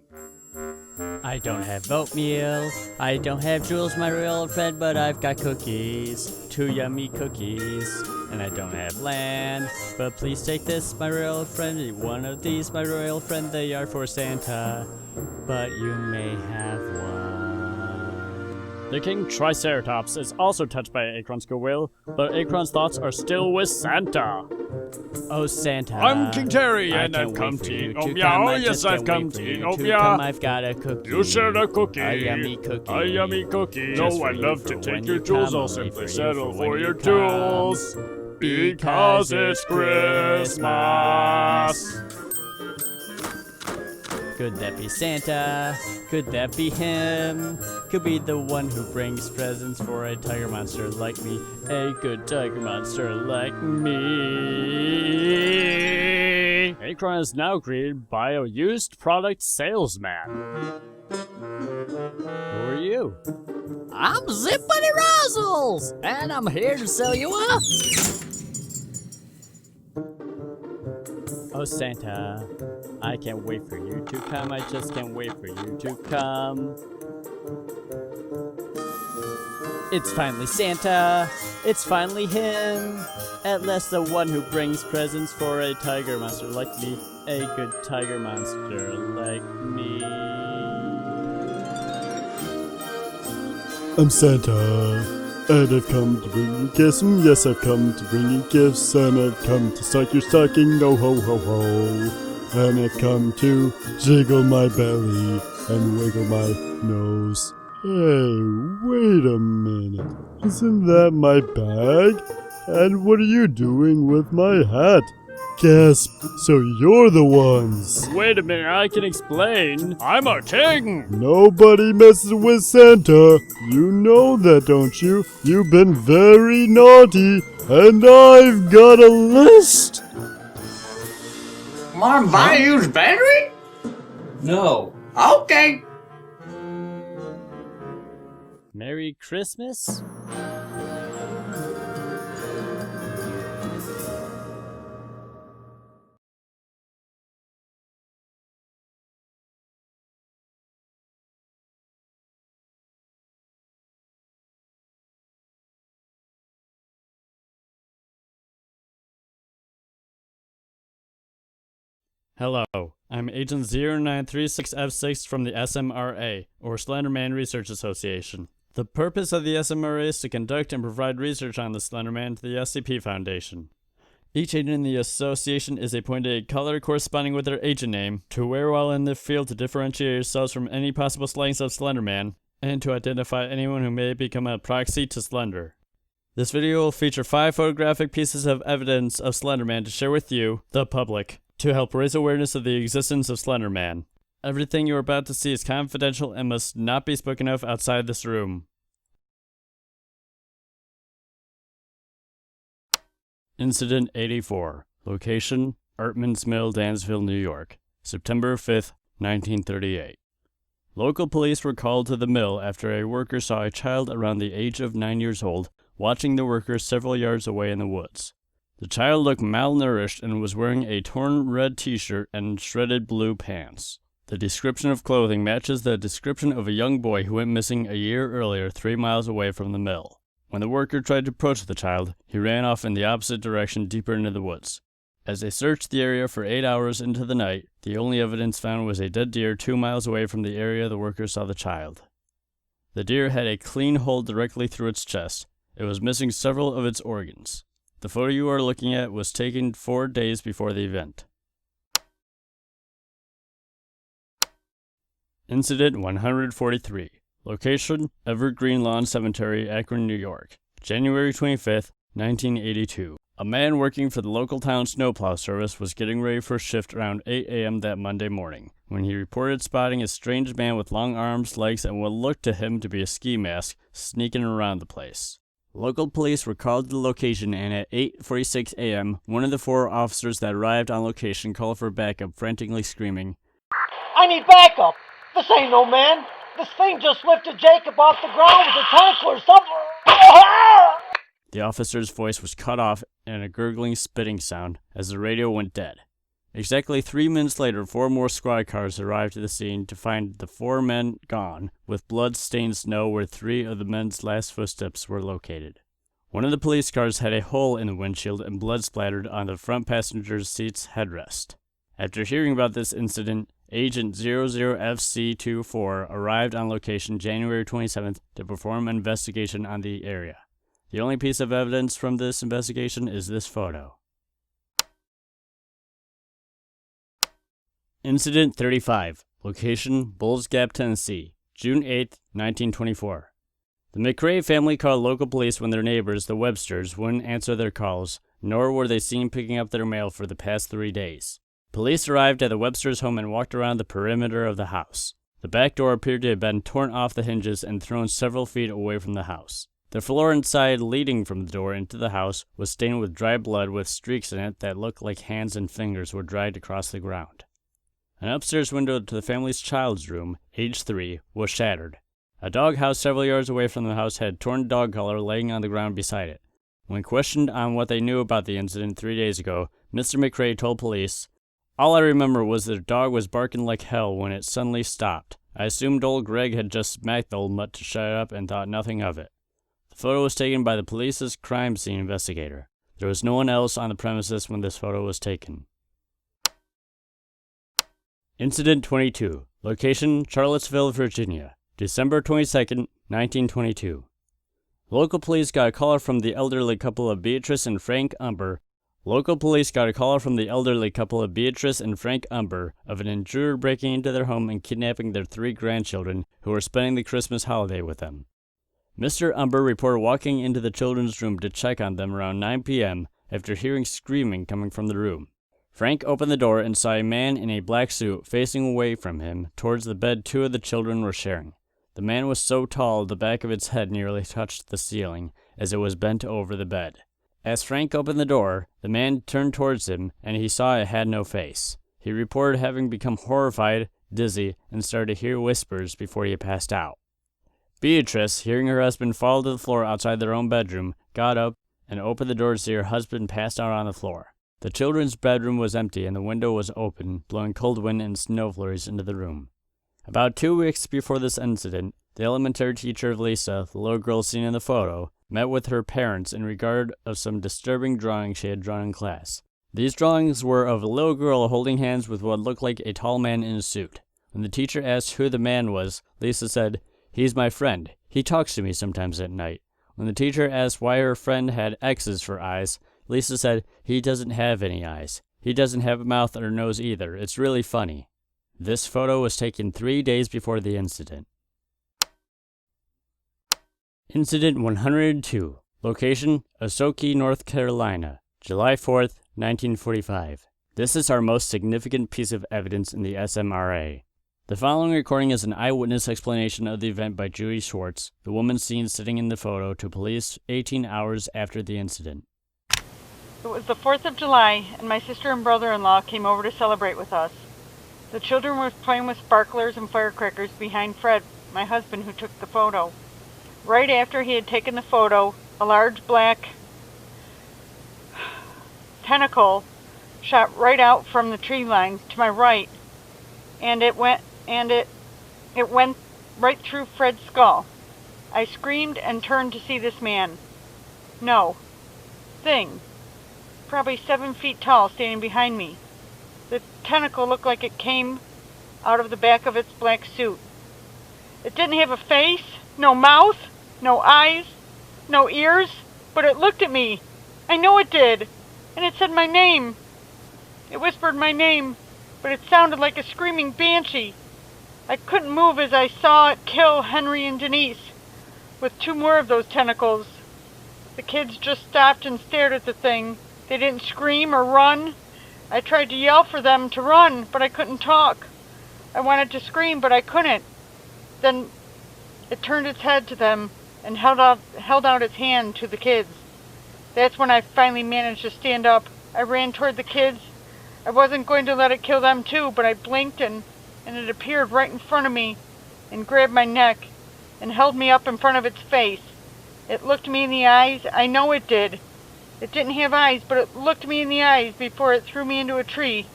I don't have oatmeal, I don't have jewels, my real friend, but I've got cookies, 2 yummy cookies. And I don't have land, but please take this, my royal friend. One of these, my royal friend, they are for Santa, but you may have one. The King Triceratops is also touched by Akron's goodwill, but Akron's thoughts are still with Santa. Oh, Santa. I'm King Terry, and I've come to eat Omia. Oh, yes, I've come to eat Omia. I've got a cookie. You shared a cookie. A yummy cookie. A yummy cookie. Just No, I'd love to take your jewels. I'll simply settle for your come. jewels. Because it's Christmas. Could that be Santa? Could that be him? Could be the one who brings presents for a tiger monster like me, a good tiger monster like me. Akron is now greeted by a used product salesman. Who are you? I'm Zippity Razzles, and I'm here to sell you a... Oh, Santa, I can't wait for you to come. I just can't wait for you to come. It's finally Santa. It's finally him. At last, the one who brings presents for a tiger monster like me. A good tiger monster like me. I'm Santa, and I've come to bring you gifts, and yes, I've come to bring you gifts, and I've come to stock your stocking, oh ho ho ho, and I've come to jiggle my belly and wiggle my nose. Hey, wait a minute, isn't that my bag? And what are you doing with my hat? Gasp, so you're the ones! Wait a minute, I can explain. I'm a king! Nobody messes with Santa. You know that, don't you? You've been very naughty, and I've got a list! Want to buy a used battery? No. Okay. Merry Christmas? Hello, I'm Agent 0936F6 from the SMRA, or Slenderman Research Association. The purpose of the SMRA is to conduct and provide research on the Slenderman to the SCP Foundation. Each agent in the association is appointed a color corresponding with their agent name to wear while in the field to differentiate yourselves from any possible slayings of Slenderman, and to identify anyone who may become a proxy to Slender. This video will feature 5 photographic pieces of evidence of Slenderman to share with you, the public, to help raise awareness of the existence of Slenderman. Everything you are about to see is confidential and must not be spoken of outside this room. Incident 84. Location, Ertman's Mill, Dansville, New York. September 5th, 1938. Local police were called to the mill after a worker saw a child around the age of 9 years old watching the workers several yards away in the woods. The child looked malnourished and was wearing a torn red t-shirt and shredded blue pants. The description of clothing matches the description of a young boy who went missing a year earlier 3 miles away from the mill. When the worker tried to approach the child, he ran off in the opposite direction deeper into the woods. As they searched the area for 8 hours into the night, the only evidence found was a dead deer 2 miles away from the area the workers saw the child. The deer had a clean hole directly through its chest. It was missing several of its organs. The photo you are looking at was taken 4 days before the event. Incident 143. Location, Evergreen Lawn Cemetery, Akron, New York. January 25th, 1982. A man working for the local town snowplow service was getting ready for a shift around 8 a.m. that Monday morning, when he reported spotting a strange man with long arms, legs, and what looked to him to be a ski mask sneaking around the place. Local police were called to the location, and at 8:46 a.m., one of the 4 officers that arrived on location called for backup, frantically screaming, I need backup! This ain't no man! This thing just lifted Jacob off the ground with a tentacle or something! The officer's voice was cut off and a gurgling spitting sound as the radio went dead. Exactly 3 minutes later, 4 more squad cars arrived to the scene to find the 4 men gone, with blood-stained snow where 3 of the men's last footsteps were located. One of the police cars had a hole in the windshield and blood splattered on the front passenger seat's headrest. After hearing about this incident, Agent 00FC24 arrived on location January 27th to perform an investigation on the area. The only piece of evidence from this investigation is this photo. Incident 35. Location, Bulls Gap, Tennessee. June 8, 1924. The McRae family called local police when their neighbors, the Websters, wouldn't answer their calls, nor were they seen picking up their mail for the past 3 days. Police arrived at the Websters' home and walked around the perimeter of the house. The back door appeared to have been torn off the hinges and thrown several feet away from the house. The floor inside leading from the door into the house was stained with dry blood with streaks in it that looked like hands and fingers were dragged across the ground. An upstairs window to the family's child's room, age 3, was shattered. A dog house several yards away from the house had torn dog collar laying on the ground beside it. When questioned on what they knew about the incident 3 days ago, Mr. McRae told police, "All I remember was that the dog was barking like hell when it suddenly stopped. I assumed old Greg had just smacked the old mutt to shut up and thought nothing of it." The photo was taken by the police's crime scene investigator. There was no one else on the premises when this photo was taken. Incident 22. Location, Charlottesville, Virginia. December 22nd, 1922. Local police got a call from the elderly couple of Beatrice and Frank Umber. of an intruder breaking into their home and kidnapping their 3 grandchildren who were spending the Christmas holiday with them. Mr. Umber reported walking into the children's room to check on them around 9 p.m. after hearing screaming coming from the room. Frank opened the door and saw a man in a black suit facing away from him towards the bed 2 of the children were sharing. The man was so tall the back of its head nearly touched the ceiling as it was bent over the bed. As Frank opened the door, the man turned towards him and he saw it had no face. He reported having become horrified, dizzy, and started to hear whispers before he passed out. Beatrice, hearing her husband fall to the floor outside their own bedroom, got up and opened the door to see her husband passed out on the floor. The children's bedroom was empty and the window was open, blowing cold wind and snow flurries into the room. About 2 weeks before this incident, the elementary teacher of Lisa, the little girl seen in the photo, met with her parents in regard of some disturbing drawings she had drawn in class. These drawings were of a little girl holding hands with what looked like a tall man in a suit. When the teacher asked who the man was, Lisa said, "He's my friend. He talks to me sometimes at night." When the teacher asked why her friend had X's for eyes, Lisa said, "He doesn't have any eyes. He doesn't have a mouth or nose either. It's really funny." This photo was taken 3 days before the incident. Incident 102. Location, Ossoki, North Carolina. July 4th, 1945. This is our most significant piece of evidence in the SMRA. The following recording is an eyewitness explanation of the event by Judy Schwartz, the woman seen sitting in the photo, to police 18 hours after the incident. It was the 4th of July, and my sister and brother-in-law came over to celebrate with us. The children were playing with sparklers and firecrackers behind Fred, my husband, who took the photo. Right after he had taken the photo, a large black tentacle shot right out from the tree line to my right, and it went right through Fred's skull. I screamed and turned to see this man. No. Thing. Probably 7 feet tall, standing behind me. The tentacle looked like it came out of the back of its black suit. It didn't have a face, no mouth, no eyes, no ears, but it looked at me. I know it did. And it said my name. It whispered my name, but it sounded like a screaming banshee. I couldn't move as I saw it kill Henry and Denise with 2 more of those tentacles. The kids just stopped and stared at the thing. They didn't scream or run. I tried to yell for them to run, but I couldn't talk. I wanted to scream, but I couldn't. Then it turned its head to them and held out its hand to the kids. That's when I finally managed to stand up. I ran toward the kids. I wasn't going to let it kill them too, but I blinked and it appeared right in front of me and grabbed my neck and held me up in front of its face. It looked me in the eyes. I know it did. It didn't have eyes, but it looked me in the eyes before it threw me into a tree.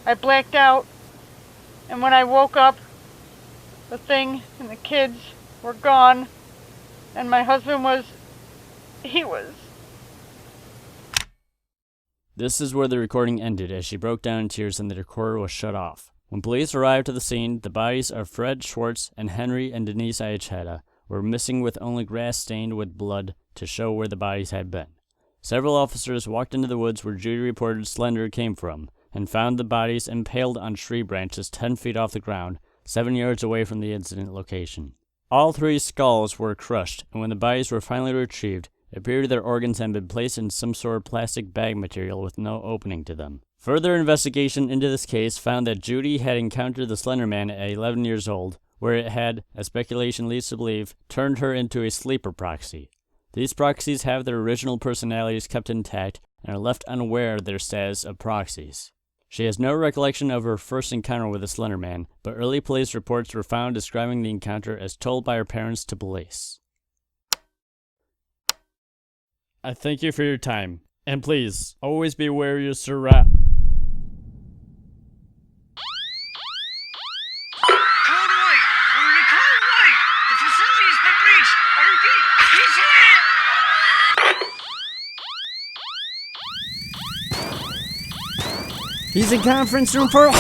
I blacked out, and when I woke up, the thing and the kids were gone, and my husband was... This is where the recording ended as she broke down in tears and the recorder was shut off. When police arrived to the scene, the bodies of Fred Schwartz and Henry and Denise Ayacheta were missing with only grass stained with blood to show where the bodies had been. Several officers walked into the woods where Judy reported Slender came from and found the bodies impaled on tree branches 10 feet off the ground, 7 yards away from the incident location. All 3 skulls were crushed, and when the bodies were finally retrieved, it appeared their organs had been placed in some sort of plastic bag material with no opening to them. Further investigation into this case found that Judy had encountered the Slender Man at 11 years old, where it had, as speculation leads to believe, turned her into a sleeper proxy. These proxies have their original personalities kept intact and are left unaware of their status of proxies. She has no recollection of her first encounter with the Slender Man, but early police reports were found describing the encounter as told by her parents to police. I thank you for your time, and please, always be aware of your surroundings. He's in conference room for...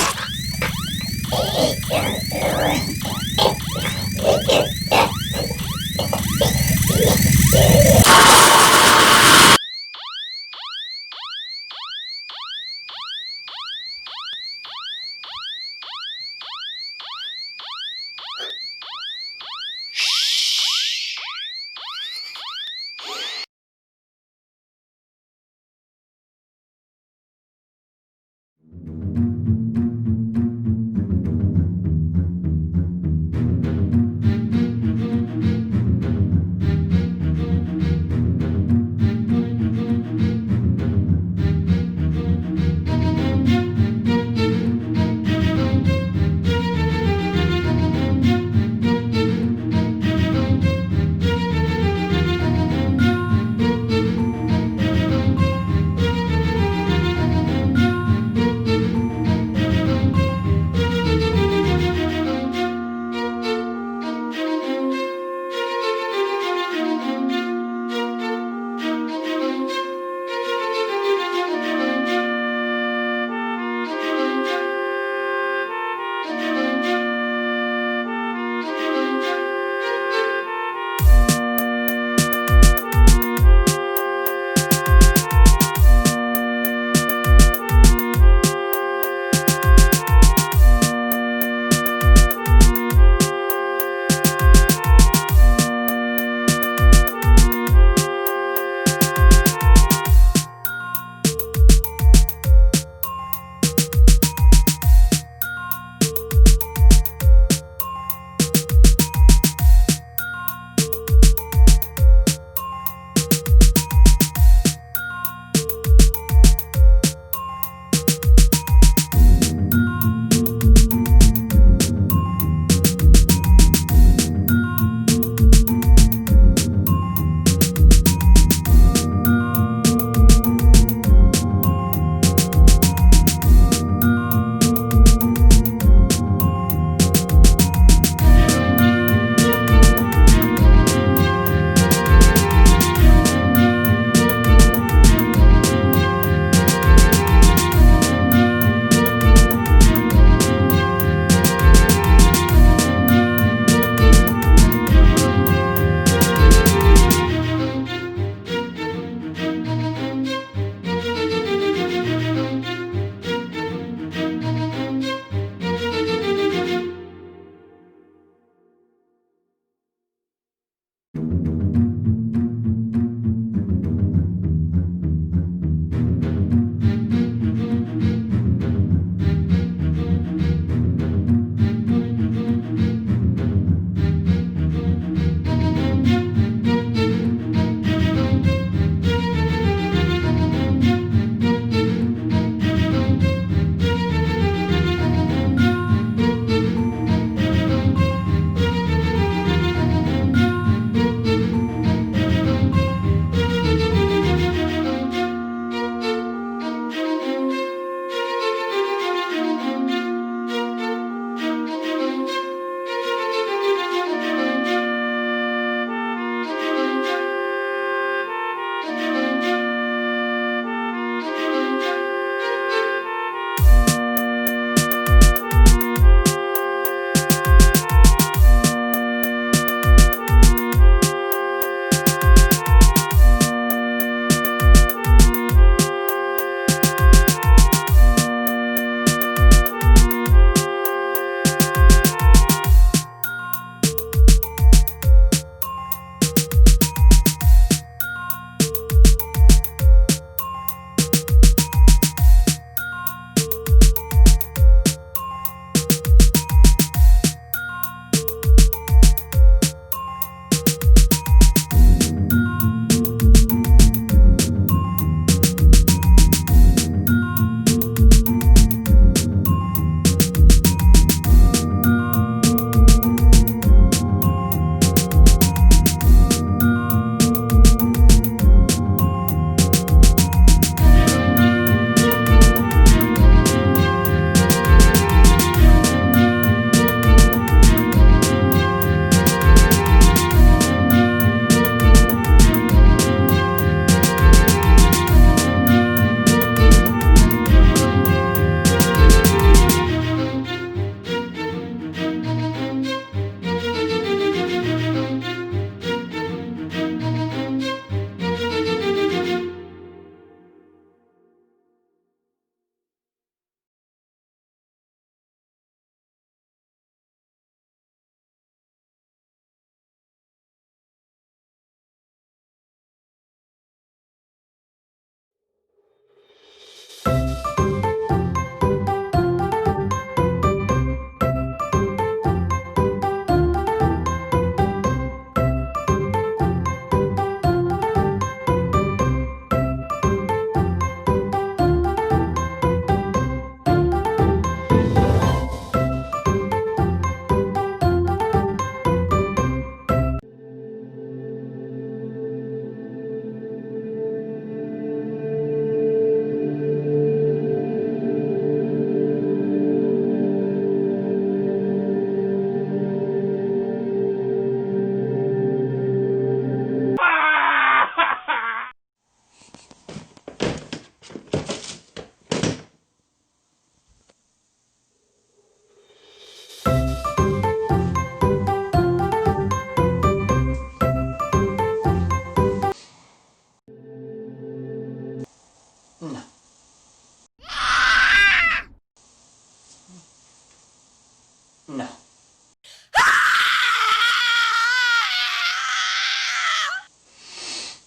No.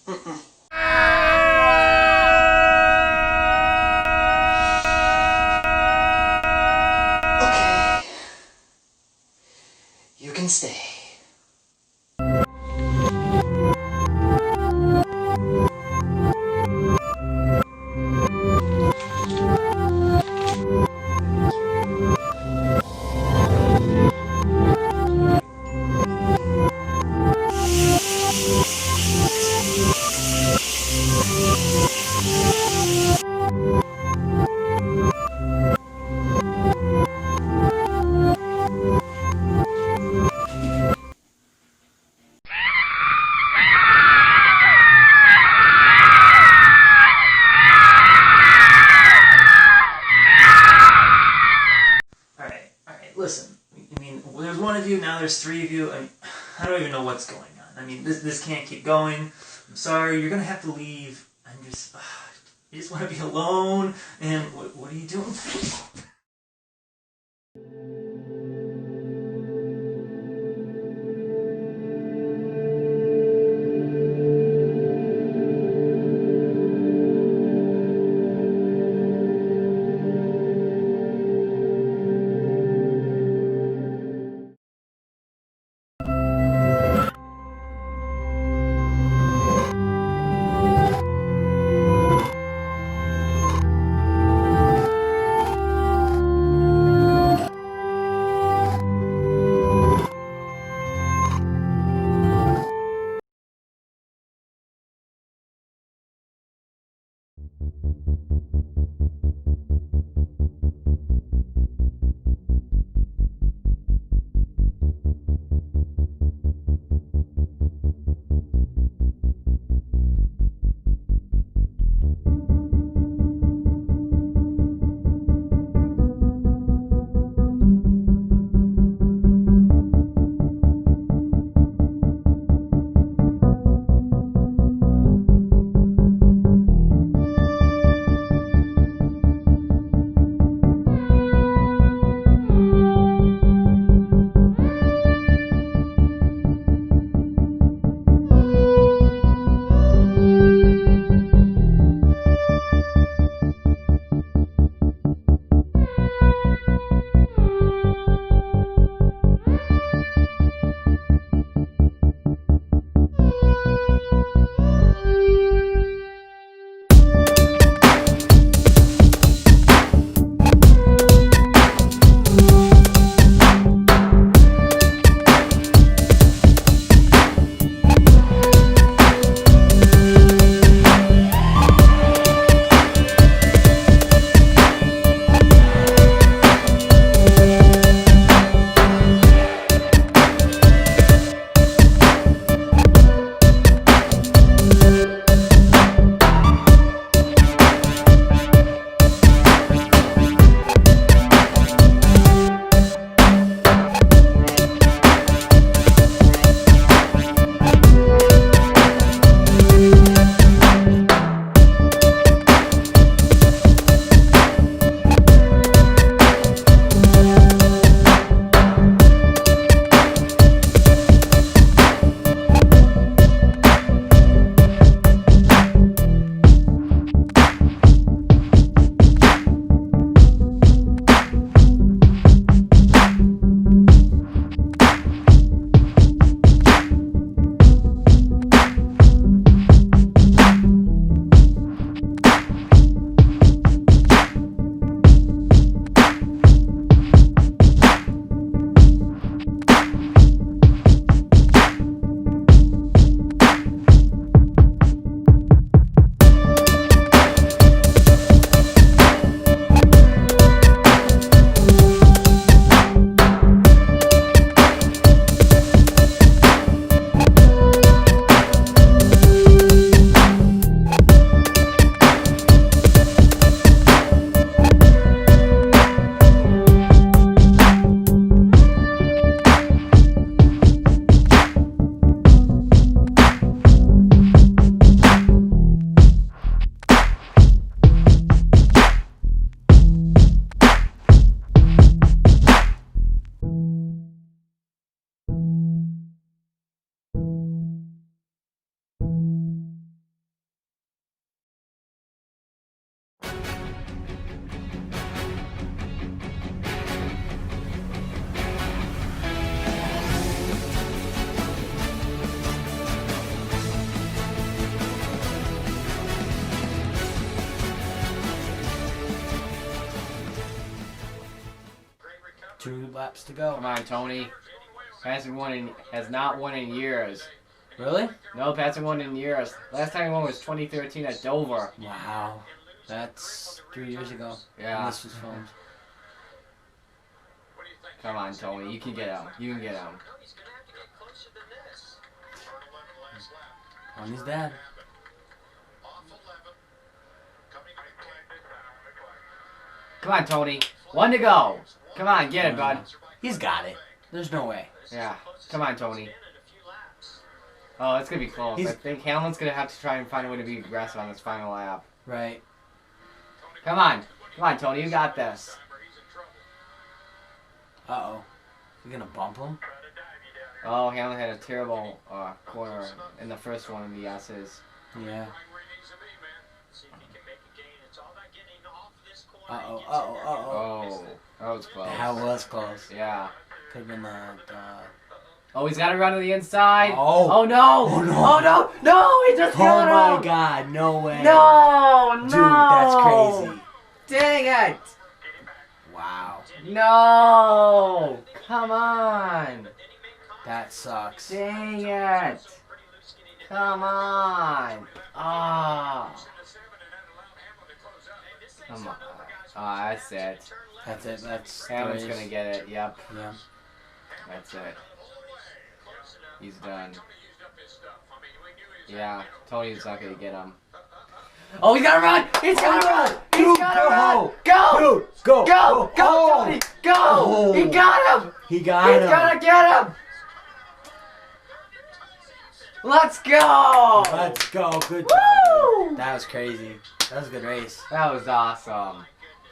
Okay. You can stay. Alright, listen. I mean, there's one of you, now there's three of you. I don't even know what's going on. I mean, this can't keep going. I'm sorry, you're gonna have to leave. I'm just... you just want to be alone, and what are you doing? 2 laps to go. Come on, Tony. Has not won in years. Really? No, hasn't won in years. Last time he won was 2013 at Dover. Wow. That's 3 years ago. Yeah. When this was filmed. Come on, Tony. You can get him. You can get him. On his dad. Come on, Tony. 1 to go. Come on, get it, bud. He's got it. There's no way. Yeah. Come on, Tony. Oh, it's going to be close. I think Hamlin's going to have to try and find a way to be aggressive on this final lap. Right. Come on. Come on, Tony. You got this. Uh-oh. You gonna bump him? Oh, Hamlin had a terrible corner in the first one of the S's. Yeah. Uh-oh, uh-oh, uh-oh. Oh, that was close. That was close. Yeah. Could have been the... Oh, he's got to run to the inside. Oh. Oh, no. Oh, no. Oh, no. No, he just got him. Oh, my God. No way. No, no. Dude, that's crazy. Dang it. Wow. No. Come on. That sucks. Dang it. Come on. Ah. Come on. Oh, that's it. That's it. That's Hamlin's going to get it. Yep. Yeah. That's it. He's done. Yeah, Tony's not gonna get him. Oh, he's gotta run! He's gotta run! He's gotta run! Go! Dude, go! Go! Go, Tony! Go! Oh. He got him! He got him! He's gonna get him! Let's go! Let's go! Good Woo! job, dude. That was crazy. That was a good race. That was awesome.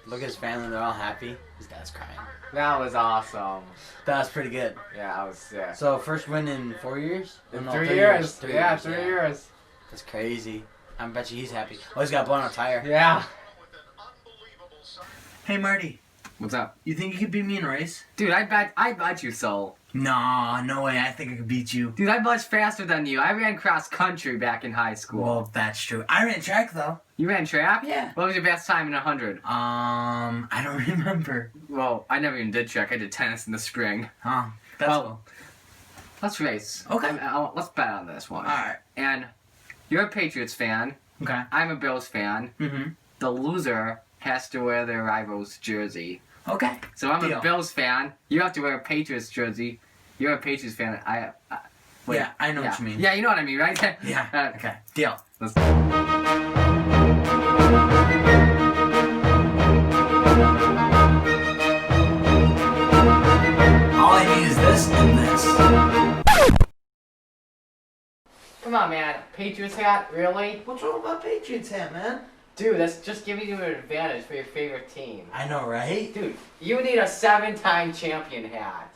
Look at his family, they're all happy. His dad's crying. That was awesome. That was pretty good. Yeah, that was sick. So, first win in 4 years? In No, 3 3 years. 3 Yeah, years, 3 years. That's crazy. I bet you he's happy. Oh, he's got a blown out tire. Yeah. Hey, Marty. What's up? You think you could beat me in a race? Dude, I bet you so. Nah, no way. I think I could beat you. Dude, I'm much faster than you. I ran cross country back in high school. Well, that's true. I ran track, though. You ran track? Yeah. What was your best time in 100? I don't remember. Well, I never even did track. I did tennis in the spring. Oh, that's cool. Let's race. Okay. Let's bet on this one. Alright. And you're a Patriots fan. Okay. I'm a Bills fan. Mm-hmm. The loser has to wear their rival's jersey. Okay. So I'm Deal. a Bills fan. You have to wear a Patriots jersey. You're a Patriots fan. Wait. Yeah, I know what you mean. Yeah, you know what I mean, right? Yeah. Okay. Deal. Let's All I need is this and this. Come on, man. Patriots hat? Really? What's wrong about Patriots hat, man? Dude, that's just giving you an advantage for your favorite team. I know, right? Dude, you need a 7-time champion hat.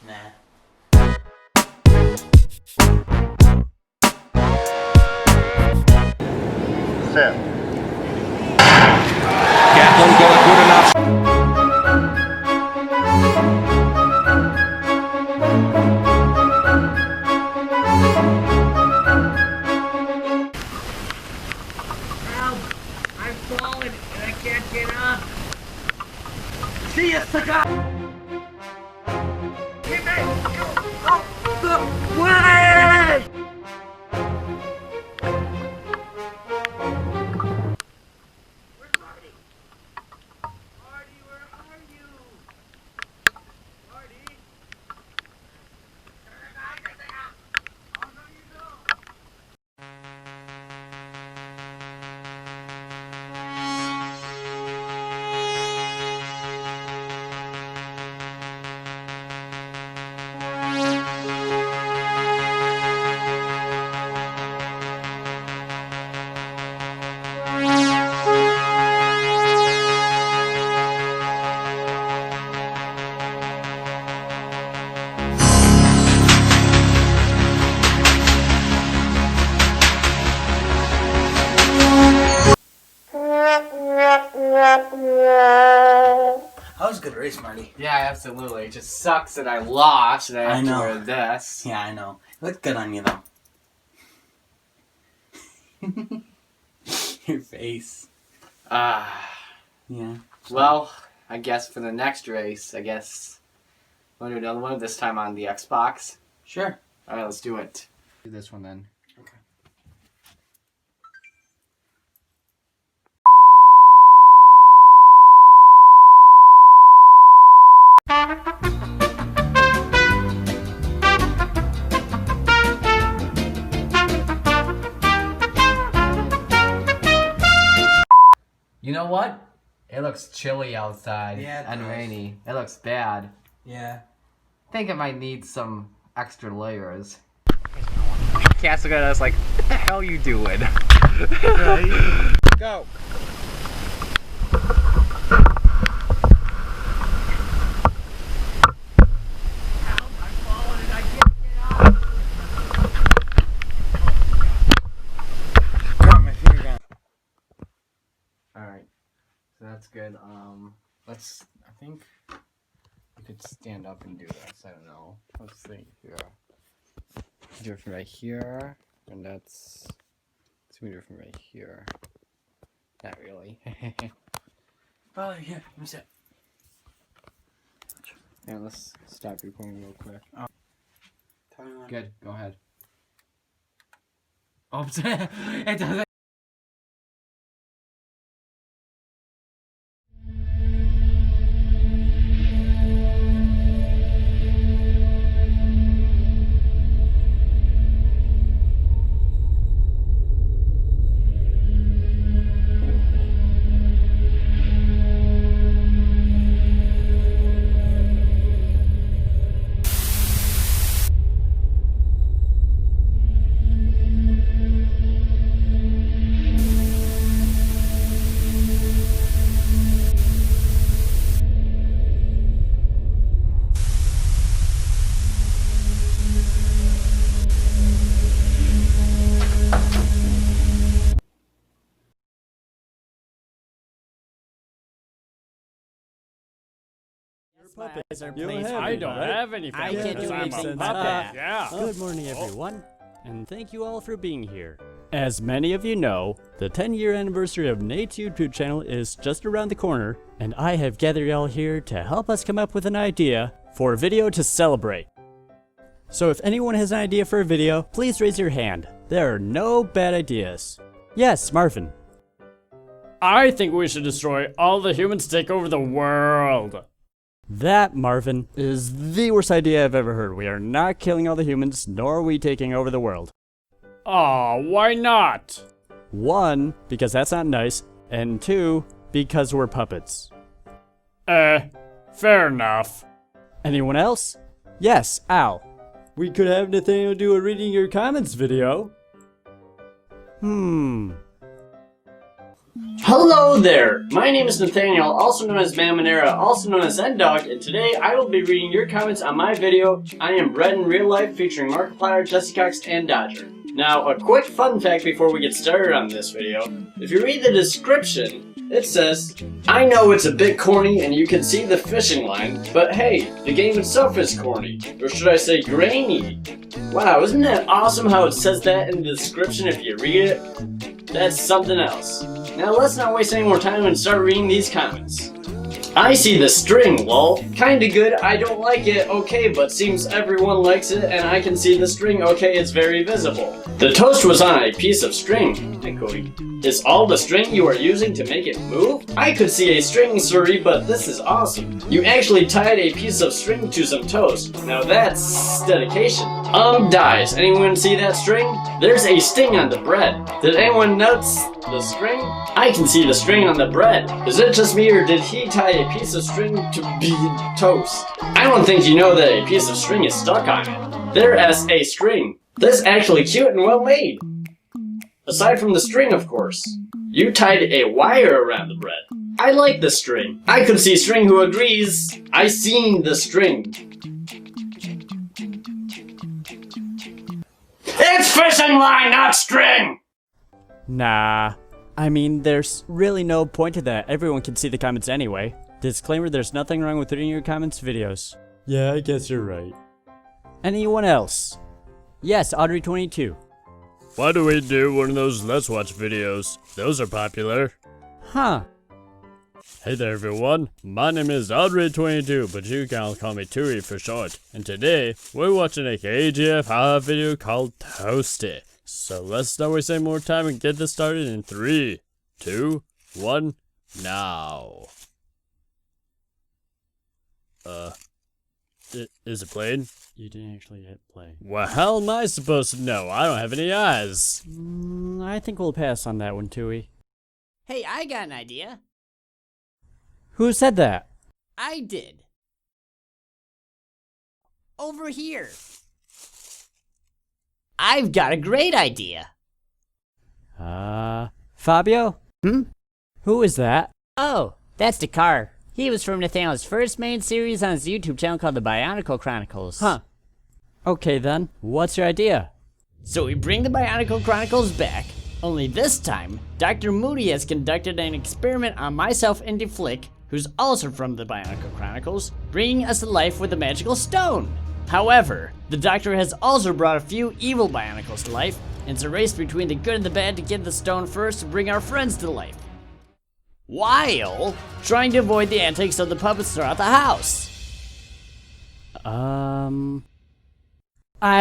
Nah. Set. Kaplan got good enough. I'm falling and I can't get up. See ya, sucker! Get me! Go! The way! That was a good race, Marty. Yeah, absolutely. It just sucks that I lost and I have know. to wear this. Yeah, I know. It looked good on you, though. Your face. Yeah. Yeah. Well, I guess for the next race, I guess we'll do another one, this time on the Xbox. Sure. Alright, let's do it. Do this one then. Okay. You know what? It looks chilly outside Yeah, it and does. rainy. It looks bad. Yeah. I think it might need some extra layers. Cat's looking at us like, what the hell you doing? Go. Alright. So that's good. Let's, I think we could stand up and do this. I don't know. Let's see here. Do it from right here, and that's, let's do it from right here. Not really. Oh, yeah, I'm set. Yeah, let's stop recording real quick. Oh. Good, go ahead. Oh, it doesn't. Puppets are You plays have for I me, don't bud. have any I puppets. can't do I'm a anything. puppet. Yeah. Good morning, everyone, and thank you all for being here. As many of you know, the 10-year anniversary of Nate's YouTube channel is just around the corner, and I have gathered y'all here to help us come up with an idea for a video to celebrate. So if anyone has an idea for a video, please raise your hand. There are no bad ideas. Yes, Marvin. I think we should destroy all the humans to take over the world. That, Marvin, is the worst idea I've ever heard. We are not killing all the humans, nor are we taking over the world. Aw, why not? 1, because that's not nice, and 2, because we're puppets. Fair enough. Anyone else? Yes, Al. We could have Nathaniel do a reading your comments video. Hello there! My name is Nathaniel, also known as Mamonera, also known as N-Dog, and today I will be reading your comments on my video, I Am Bred in Real Life, featuring Markiplier, Jesse Cox, and Dodger. Now, a quick fun fact before we get started on this video. If you read the description, it says, I know it's a bit corny and you can see the fishing line, but hey, the game itself is corny. Or should I say grainy? Wow, isn't that awesome how it says that in the description if you read it? That's something else. Now let's not waste any more time and start reading these comments. I see the string, lol. Kinda good, I don't like it, okay, but seems everyone likes it and I can see the string, okay, it's very visible. The toast was on a piece of string, and Cody. Is all the string you are using to make it move? I could see a string, sorry, but this is awesome. You actually tied a piece of string to some toast. Now that's dedication. Dies. Anyone see that string? There's a sting on the bread. Did anyone notice the string? I can see the string on the bread. Is it just me or did he tie a piece of string to be toast? I don't think you know that a piece of string is stuck on it. There's a string. That's actually cute and well made. Aside from the string, of course. You tied a wire around the bread. I like the string. I could see string who agrees. I seen the string. It's fishing line, not string! Nah. I mean, there's really no point to that. Everyone can see the comments anyway. Disclaimer, there's nothing wrong with reading your comments videos. Yeah, I guess you're right. Anyone else? Yes, Audrey22. Why do we do one of those Let's Watch videos? Those are popular. Huh. Hey there everyone, my name is Audrey22, but you can call me Tui for short. And today, we're watching a KGF hot video called Toasty. So let's not waste any more time and get this started in 3, 2, 1, now. Is it playing? You didn't actually hit play. Well, how am I supposed to know? I don't have any eyes. I think we'll pass on that one, Tui. Hey, I got an idea. Who said that? I did. Over here. I've got a great idea. Fabio? Hmm? Who is that? Oh, that's Dakar. He was from Nathaniel's first main series on his YouTube channel called The Bionicle Chronicles. Huh. Okay then, what's your idea? So we bring the Bionicle Chronicles back, only this time, Dr. Moody has conducted an experiment on myself and DeFlick, who's also from the Bionicle Chronicles, bringing us to life with a magical stone. However, the Doctor has also brought a few evil Bionicles to life, and it's a race between the good and the bad to get the stone first to bring our friends to life, while trying to avoid the antics of the puppets throughout the house. I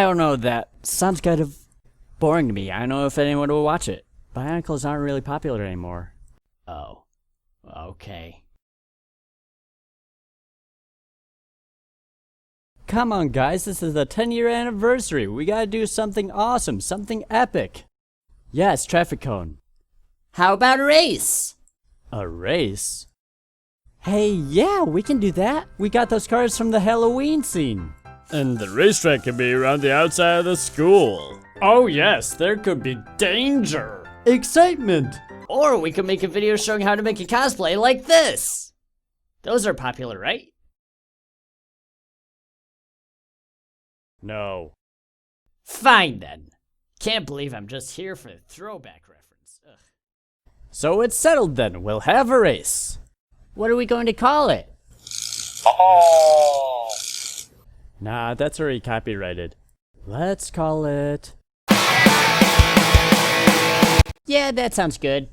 don't know, that sounds kind of boring to me. I don't know if anyone will watch it. Bionicles aren't really popular anymore. Oh, okay. Come on guys, this is the 10-year anniversary. We gotta do something awesome, something epic. Yes, traffic cone. How about a race? A race? Hey, yeah, we can do that. We got those cars from the Halloween scene. And the racetrack can be around the outside of the school. Oh yes, there could be danger. Excitement. Or we could make a video showing how to make a cosplay like this. Those are popular, right? No. Fine then. Can't believe I'm just here for the throwback reference. Ugh. So it's settled then, we'll have a race. What are we going to call it? Oh. Nah, that's already copyrighted. Let's call it... Yeah, that sounds good.